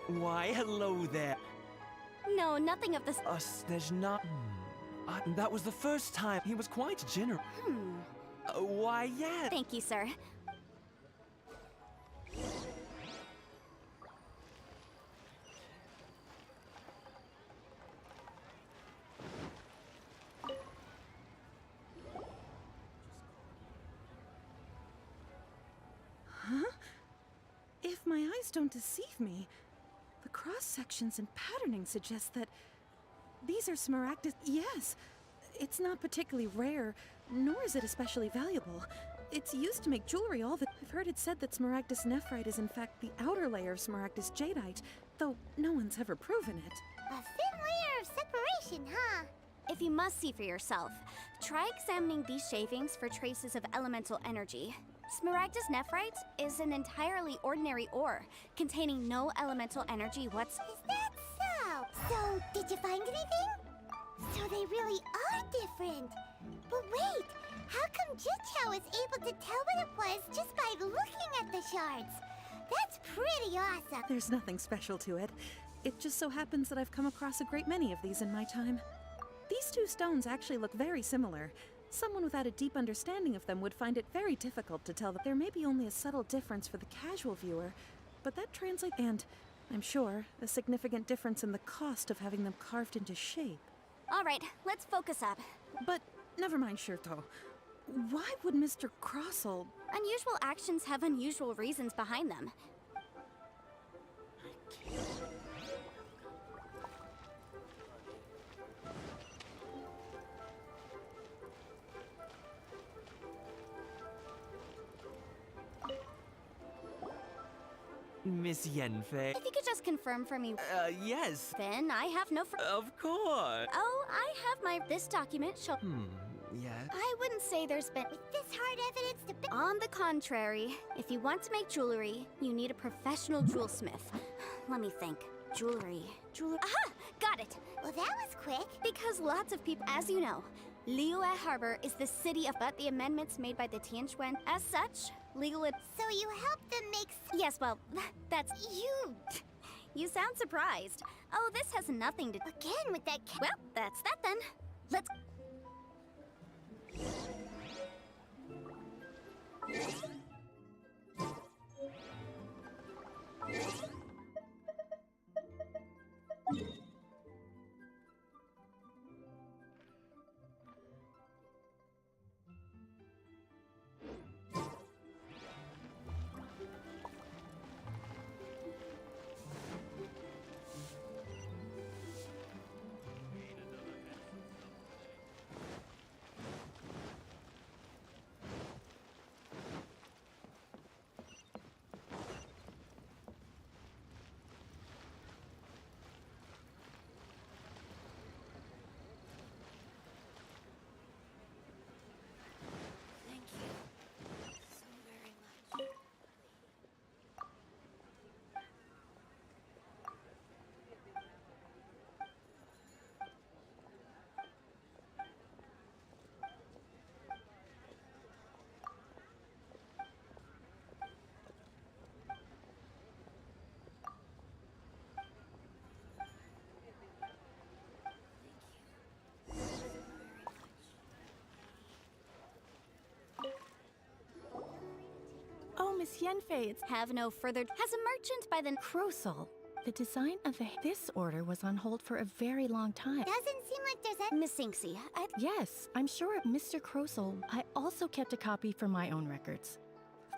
Why, hello there. No, nothing of this— There's not... that was the first time. He was quite generous. Why, yeah. Thank you, sir. Huh? If my eyes don't deceive me, the cross-sections and patterning suggest that these are Smaragdus— Yes, it's not particularly rare, nor is it especially valuable. It's used to make jewelry all the— I've heard it said that Smaragdus nephrite is in fact the outer layer of Smaragdus jadeite, though no one's ever proven it. A thin layer of separation, huh? If you must see for yourself, try examining these shavings for traces of elemental energy. Smaragdus nephrite is an entirely ordinary ore, containing no elemental energy whatsoever. Is that so? So, did you find anything? So they really are different. But wait, how come Jichao is able to tell what it was just by looking at the shards? That's pretty awesome. There's nothing special to it. It just so happens that I've come across a great many of these in my time. These two stones actually look very similar. Someone without a deep understanding of them would find it very difficult to tell that there may be only a subtle difference for the casual viewer, but that translates— and, I'm sure, a significant difference in the cost of having them carved into shape. All right, let's focus up. But never mind, Shirto. Why would Mr. Crossell— Unusual actions have unusual reasons behind them. Miss Yenfei. If you could just confirm for me— yes. Then I have no Of course. Oh, I have this document show— yes? I wouldn't say there's been— With this hard evidence to— On the contrary, if you want to make jewelry, you need a professional jewelsmith. Let me think. Jewelry. Aha! Got it! Well, that was quick. Because lots of people— As you know, Liyue Harbor is the city of— But the amendments made by the Tianquan— As such, legal— So you helped them make— Yes, well, that's— You sound surprised. Oh, this has nothing to— Again with that— Well, that's that then. Let's— Miss Yenfei, it's Have no further. Has a merchant by the Crosal. The design of this order was on hold for a very long time. Doesn't seem like there's any. Miss Sinksy. Yes, I'm sure Mr. Crosal. I also kept a copy for my own records.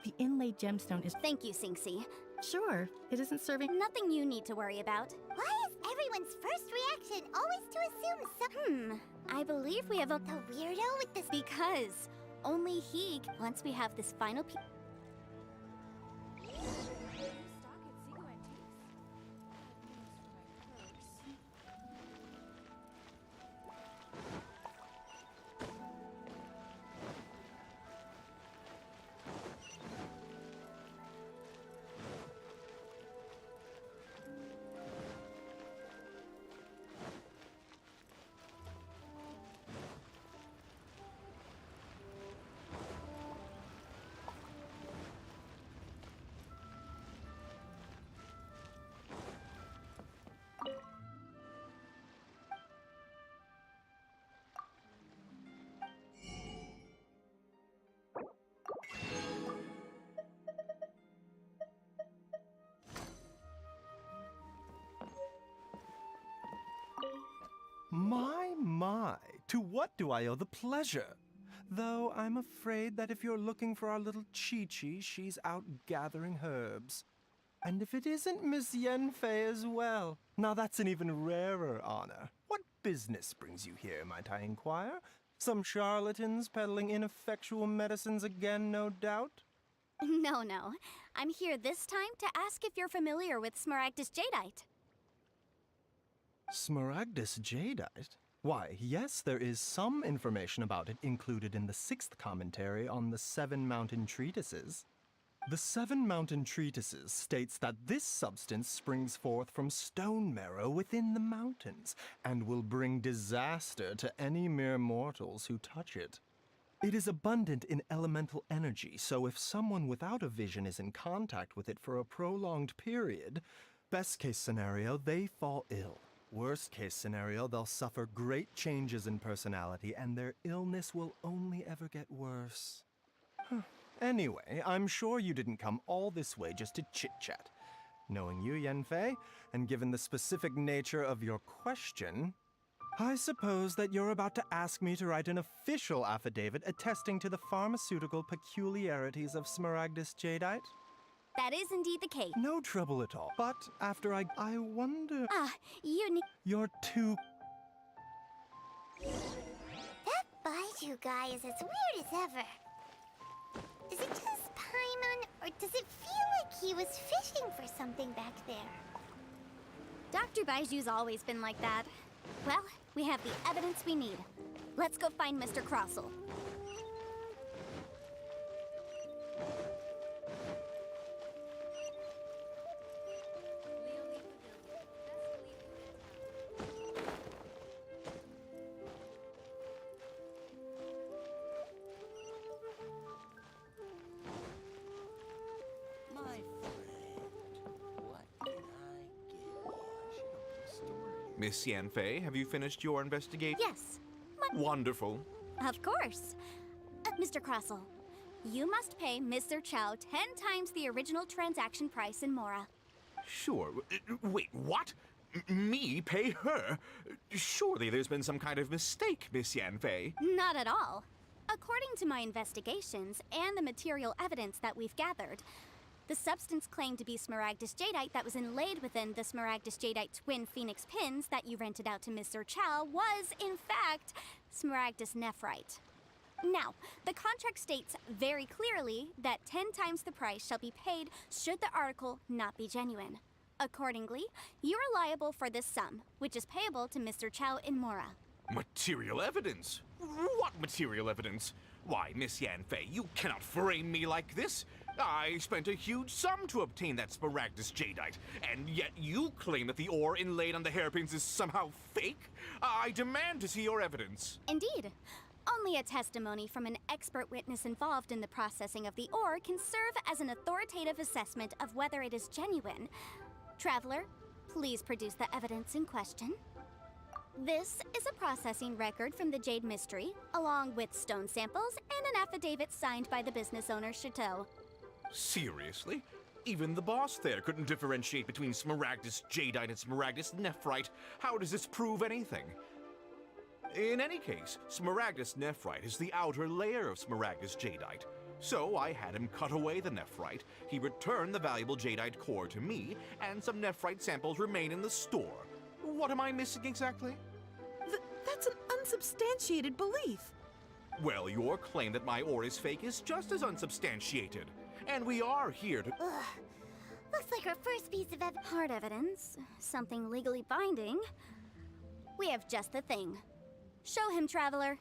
The inlaid gemstone is. Thank you, Sinksy. Sure, it isn't serving. Nothing you need to worry about. Why is everyone's first reaction always to assume some. I believe we have a The weirdo with this. because only he. Once we have this final piece. My, to what do I owe the pleasure? Though I'm afraid that if you're looking for our little Chi-Chi, she's out gathering herbs. And if it isn't Miss Yenfei as well, now that's an even rarer honor. What business brings you here, might I inquire? Some charlatans peddling ineffectual medicines again, no doubt? No. I'm here this time to ask if you're familiar with Smaragdus Jadeite. Smaragdus Jadeite? Why, yes, there is some information about it included in the 6th commentary on the 7 Mountain Treatises. The 7 Mountain Treatises states that this substance springs forth from stone marrow within the mountains, and will bring disaster to any mere mortals who touch it. It is abundant in elemental energy, so if someone without a vision is in contact with it for a prolonged period, best case scenario, they fall ill. Worst case scenario, they'll suffer great changes in personality and their illness will only ever get worse. Anyway, I'm sure you didn't come all this way just to chit-chat. Knowing you, Yenfei, and given the specific nature of your question, I suppose that you're about to ask me to write an official affidavit attesting to the pharmaceutical peculiarities of Smaragdus Jadeite? That is indeed the case. No trouble at all. But after I wonder... You need... You're too... That Baiju guy is as weird as ever. Is it just Paimon, or does it feel like he was fishing for something back there? Dr. Baiju's always been like that. Well, we have the evidence we need. Let's go find Mr. Crossel. Miss Yanfei, have you finished your investigation? Yes. Wonderful. Of course. Mr. Crossel, you must pay Mr. Chow 10 times the original transaction price in Mora. Sure. Wait, what? Me pay her? Surely there's been some kind of mistake, Miss Yanfei. Not at all. According to my investigations and the material evidence that we've gathered, the substance claimed to be Smaragdus Jadeite that was inlaid within the Smaragdus Jadeite twin phoenix pins that you rented out to Mr. Chow was, in fact, Smaragdus Nephrite. Now, the contract states very clearly that 10 times the price shall be paid should the article not be genuine. Accordingly, you are liable for this sum, which is payable to Mr. Chow in Mora. Material evidence? What material evidence? Why, Miss Yanfei, you cannot frame me like this. I spent a huge sum to obtain that Smaragdus Jadeite, and yet you claim that the ore inlaid on the hairpins is somehow fake? I demand to see your evidence. Indeed. Only a testimony from an expert witness involved in the processing of the ore can serve as an authoritative assessment of whether it is genuine. Traveler, please produce the evidence in question. This is a processing record from the Jade Mystery, along with stone samples and an affidavit signed by the business owner, Chateau. Seriously? Even the boss there couldn't differentiate between Smaragdus Jadeite and Smaragdus Nephrite. How does this prove anything? In any case, Smaragdus Nephrite is the outer layer of Smaragdus Jadeite. So I had him cut away the Nephrite, he returned the valuable Jadeite core to me, and some Nephrite samples remain in the store. What am I missing exactly? That's an unsubstantiated belief. Well, your claim that my ore is fake is just as unsubstantiated. And we are here to... Ugh. Looks like our first piece of evidence. Hard evidence, something legally binding. We have just the thing. Show him, Traveler.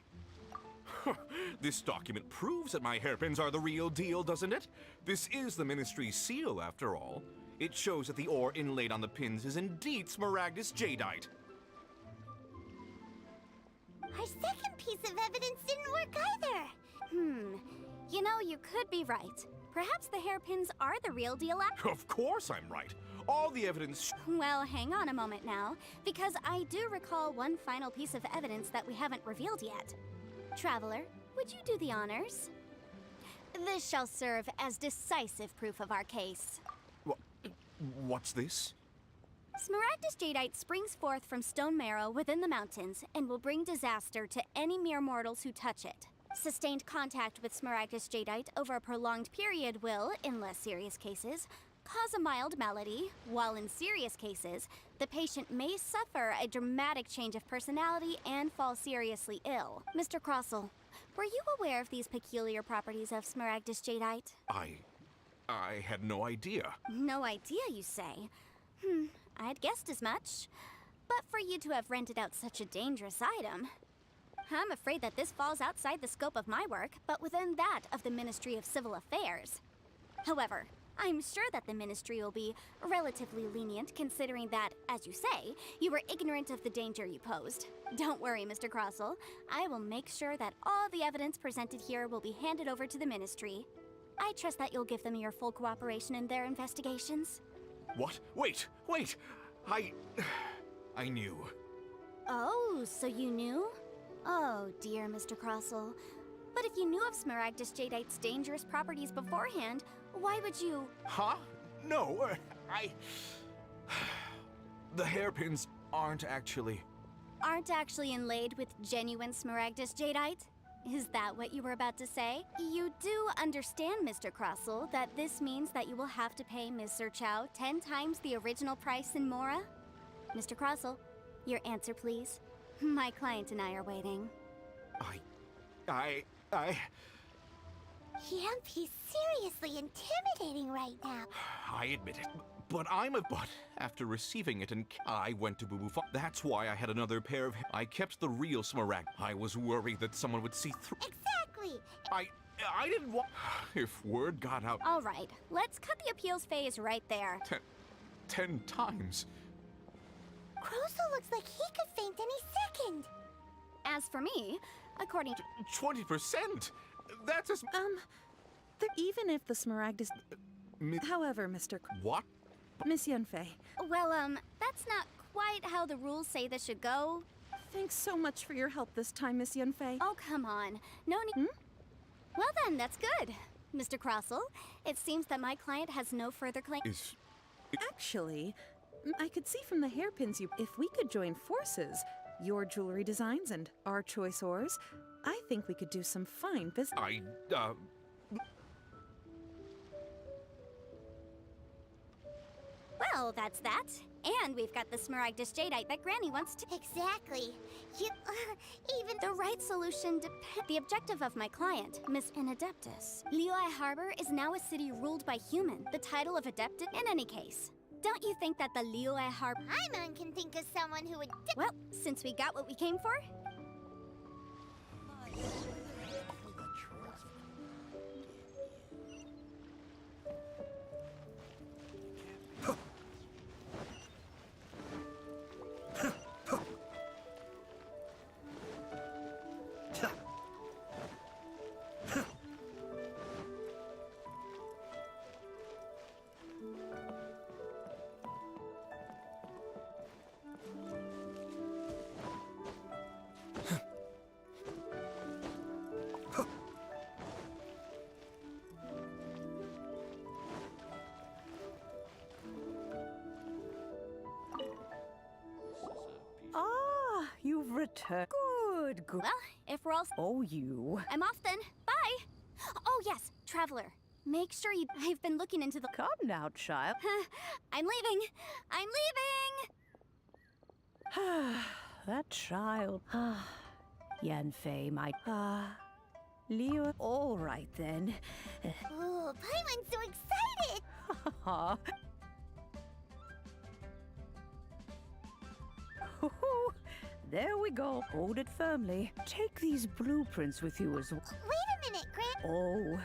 This document proves that my hairpins are the real deal, doesn't it? This is the Ministry's seal, after all. It shows that the ore inlaid on the pins is indeed Smaragdus Jadeite. Our second piece of evidence didn't work either. You know, you could be right. Perhaps the hairpins are the real deal. Of course I'm right. All the evidence... Well, hang on a moment now, because I do recall one final piece of evidence that we haven't revealed yet. Traveler, would you do the honors? This shall serve as decisive proof of our case. What's this? Smaragdus Jadeite springs forth from stone marrow within the mountains and will bring disaster to any mere mortals who touch it. Sustained contact with Smaragdus Jadeite over a prolonged period will, in less serious cases, cause a mild malady, while in serious cases, the patient may suffer a dramatic change of personality and fall seriously ill. Mr. Crossell, were you aware of these peculiar properties of Smaragdus Jadeite? I had no idea. No idea, you say? I'd guessed as much. But for you to have rented out such a dangerous item... I'm afraid that this falls outside the scope of my work, but within that of the Ministry of Civil Affairs. However, I'm sure that the Ministry will be relatively lenient considering that, as you say, you were ignorant of the danger you posed. Don't worry, Mr. Crossell. I will make sure that all the evidence presented here will be handed over to the Ministry. I trust that you'll give them your full cooperation in their investigations. What? Wait! I knew. Oh, so you knew? Oh, dear Mr. Crossell. But if you knew of Smaragdus Jadeite's dangerous properties beforehand, why would you... Huh? No, The hairpins aren't actually inlaid with genuine Smaragdus Jadeite? Is that what you were about to say? You do understand, Mr. Crossell, that this means that you will have to pay Ms. Zerchow 10 times the original price in Mora? Mr. Crossell, your answer, please. My client and I are waiting. He's seriously intimidating right now. I admit it, but after receiving it, and I went to Boo Boo Farm. That's why I had another pair of... I kept the real Smaragd. I was worried that someone would see through... Exactly! I didn't want... If word got out... All right, let's cut the appeals phase right there. 10 times. Crossell looks like he could faint any second. As for me, according to... 20%? That's as... Even if the Smaragdus... However, Mr. What? Miss Yunfei. Well, that's not quite how the rules say this should go. Thanks so much for your help this time, Miss Yunfei. Oh, come on. No need... Well then, that's good. Mr. Crossell, it seems that my client has no further claim... Actually, I could see from the hairpins if we could join forces, your jewelry designs and our choice ores, I think we could do some fine business. Well, that's that. And we've got the Smaragdus Jadeite that Granny wants to... Exactly. Even... The right solution depends... The objective of my client, Miss Inadeptus. Liyue Harbor is now a city ruled by human. The title of Adeptus in any case. Don't you think that the Liyue Harbor... Paimon can think of someone who would... Well, since we got what we came for... return. Good. Well, if we're all... Oh, you. I'm off then. Bye! Oh, yes, Traveler. Make sure you... I've been looking into the... Come now, child. I'm leaving! I'm leaving! That child. Yanfei, my... Leo. All right, then. Ooh, Paimon's so excited! There we go. Hold it firmly. Take these blueprints with you as well. Wait a minute, Gran. Oh.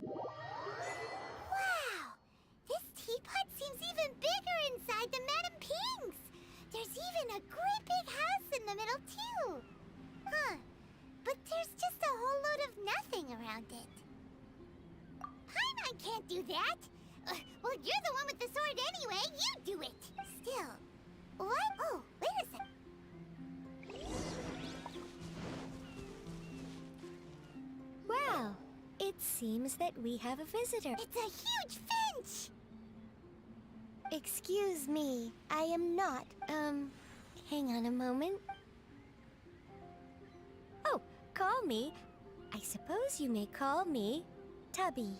Wow! This teapot seems even bigger inside than Madame Ping's! There's even a great big house in the middle, too! Huh. But there's just a whole load of nothing around it. Paimon can't do that! Well, you're the one with the sword anyway! You do it! Still, what? Oh, wait a sec. Well, it seems that we have a visitor. It's a huge finch! Excuse me, I am not. Hang on a moment. Oh, call me. I suppose you may call me Tubby.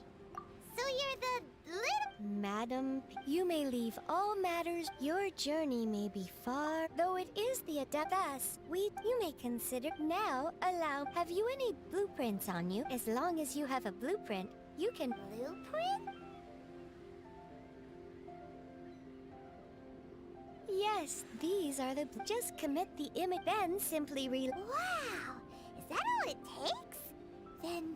So you're the little... Madam, you may leave all matters. Your journey may be far, though it is the Adeptus. You may consider now allow. Have you any blueprints on you? As long as you have a blueprint, you can... Blueprint? Yes, these are the... Just commit the image, then simply Wow! Is that all it takes? Then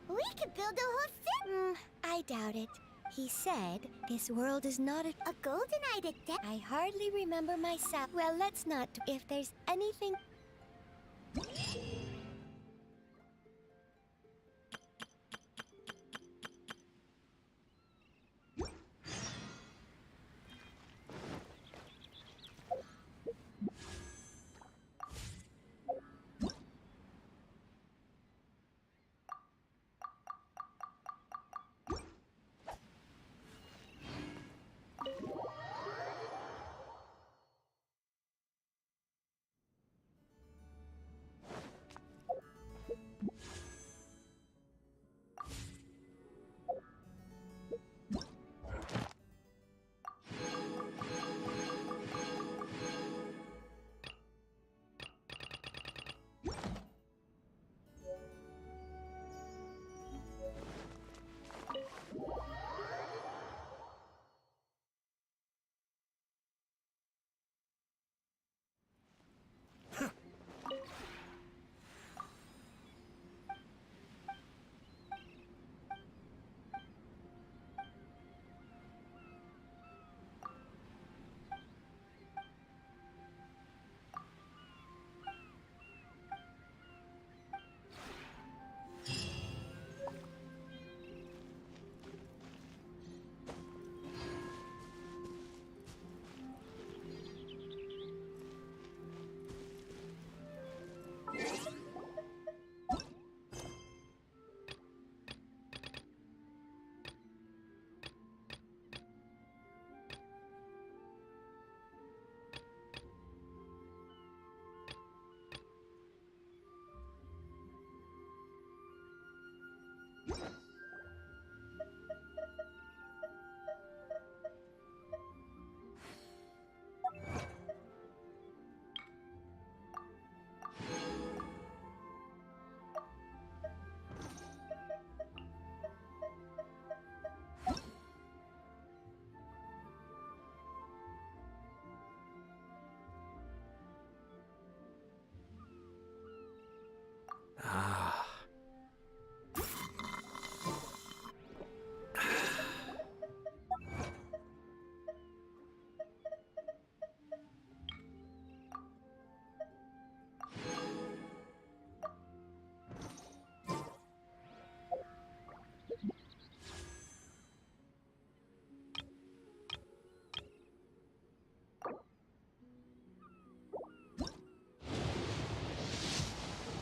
we could build a whole city. I doubt it. He said this world is not a golden adept. I hardly remember myself. Well, let's not. If there's anything...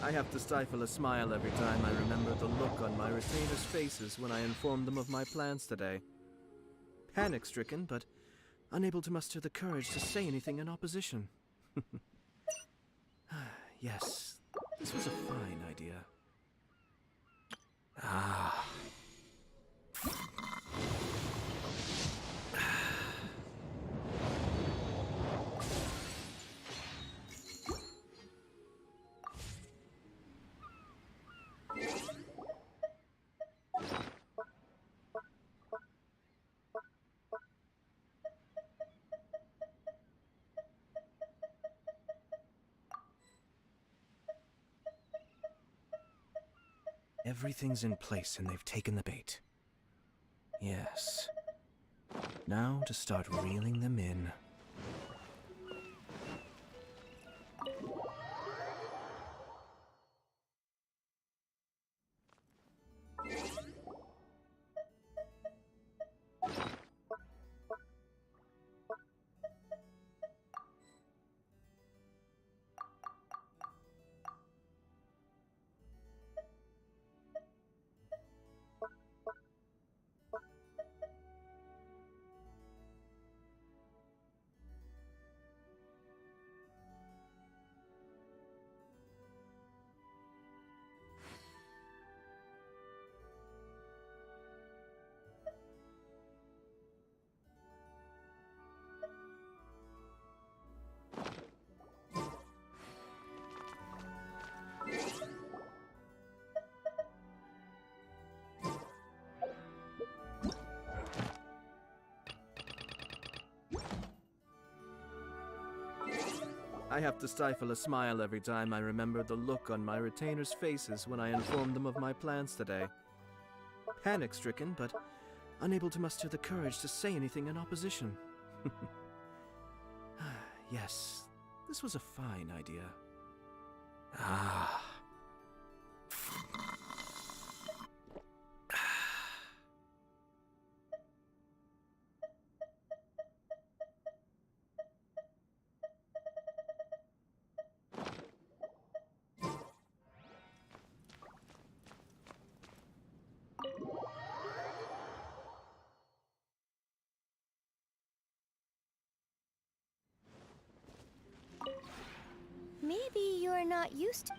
I have to stifle a smile every time I remember the look on my retainers' faces when I informed them of my plans today. Panic-stricken, but unable to muster the courage to say anything in opposition. Yes, this was a fine idea. Ah. Everything's in place and they've taken the bait. Yes. Now to start reeling them in. I have to stifle a smile every time I remember the look on my retainers' faces when I informed them of my plans today. Panic-stricken, but unable to muster the courage to say anything in opposition. Yes, this was a fine idea. Ah. Maybe you're not used to...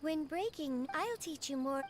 When breaking, I'll teach you more.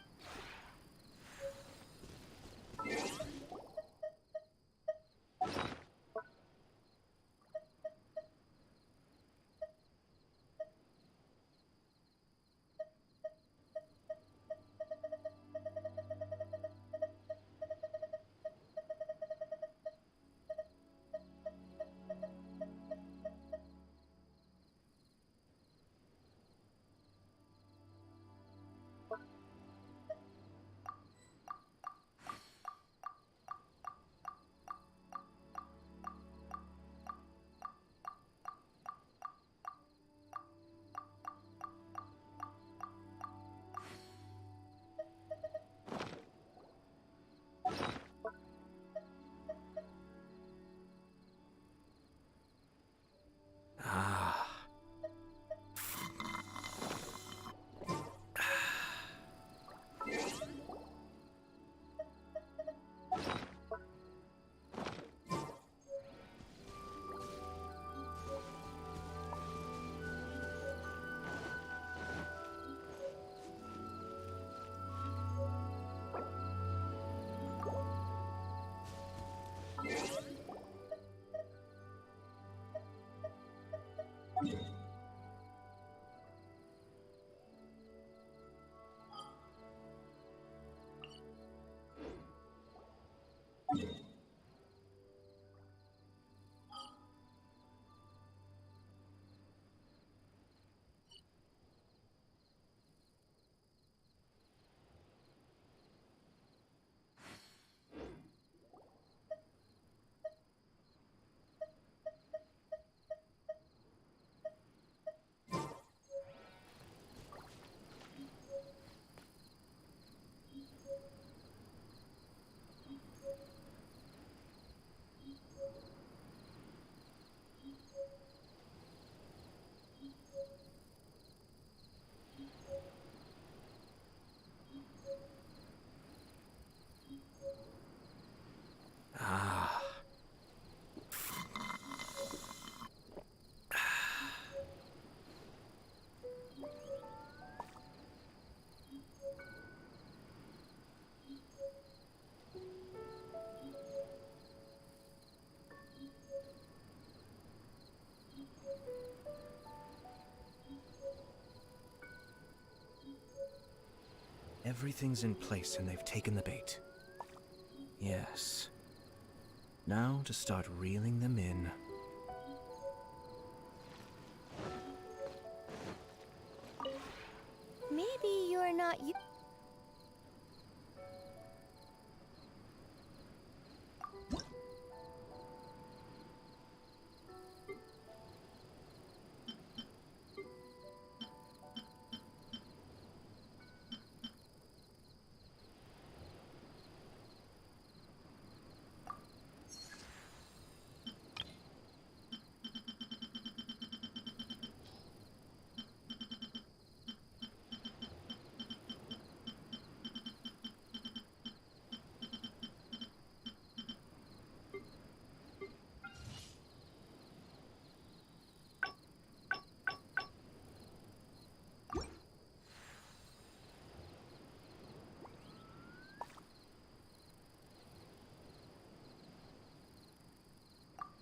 Everything's in place and they've taken the bait. Yes. Now to start reeling them in. Maybe you're not you.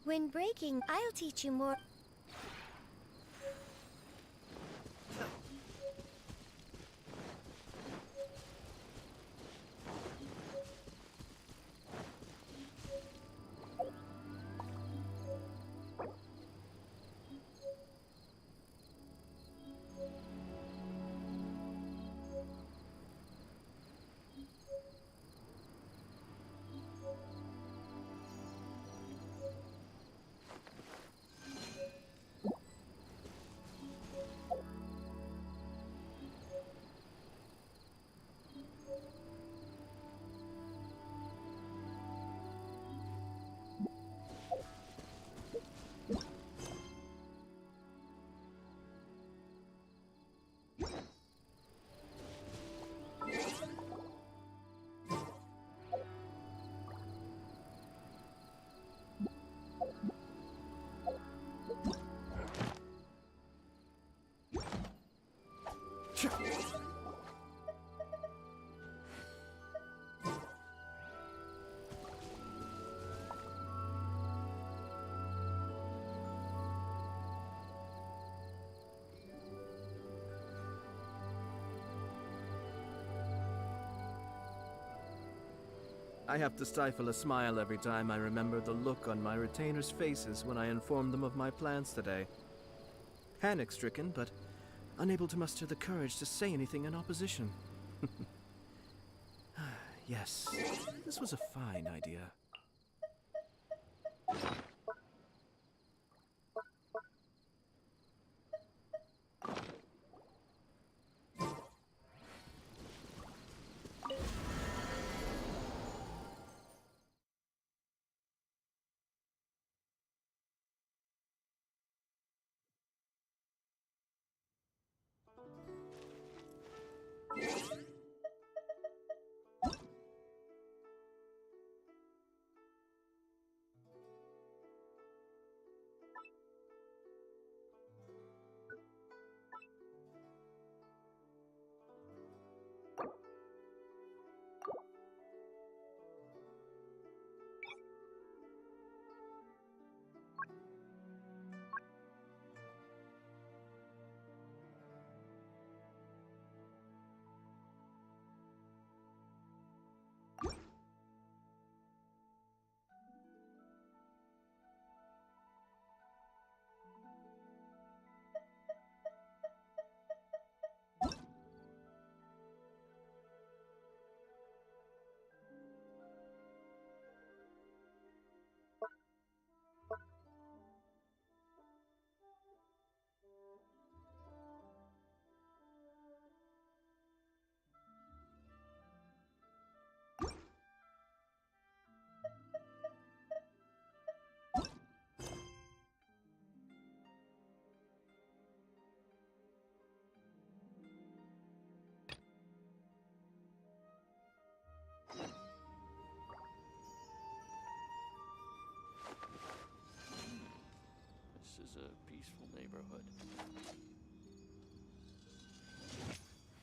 When breaking, I'll teach you more. I have to stifle a smile every time I remember the look on my retainers' faces when I informed them of my plans today. Panic-stricken, but unable to muster the courage to say anything in opposition. Yes, this was a fine idea. This is a peaceful neighborhood.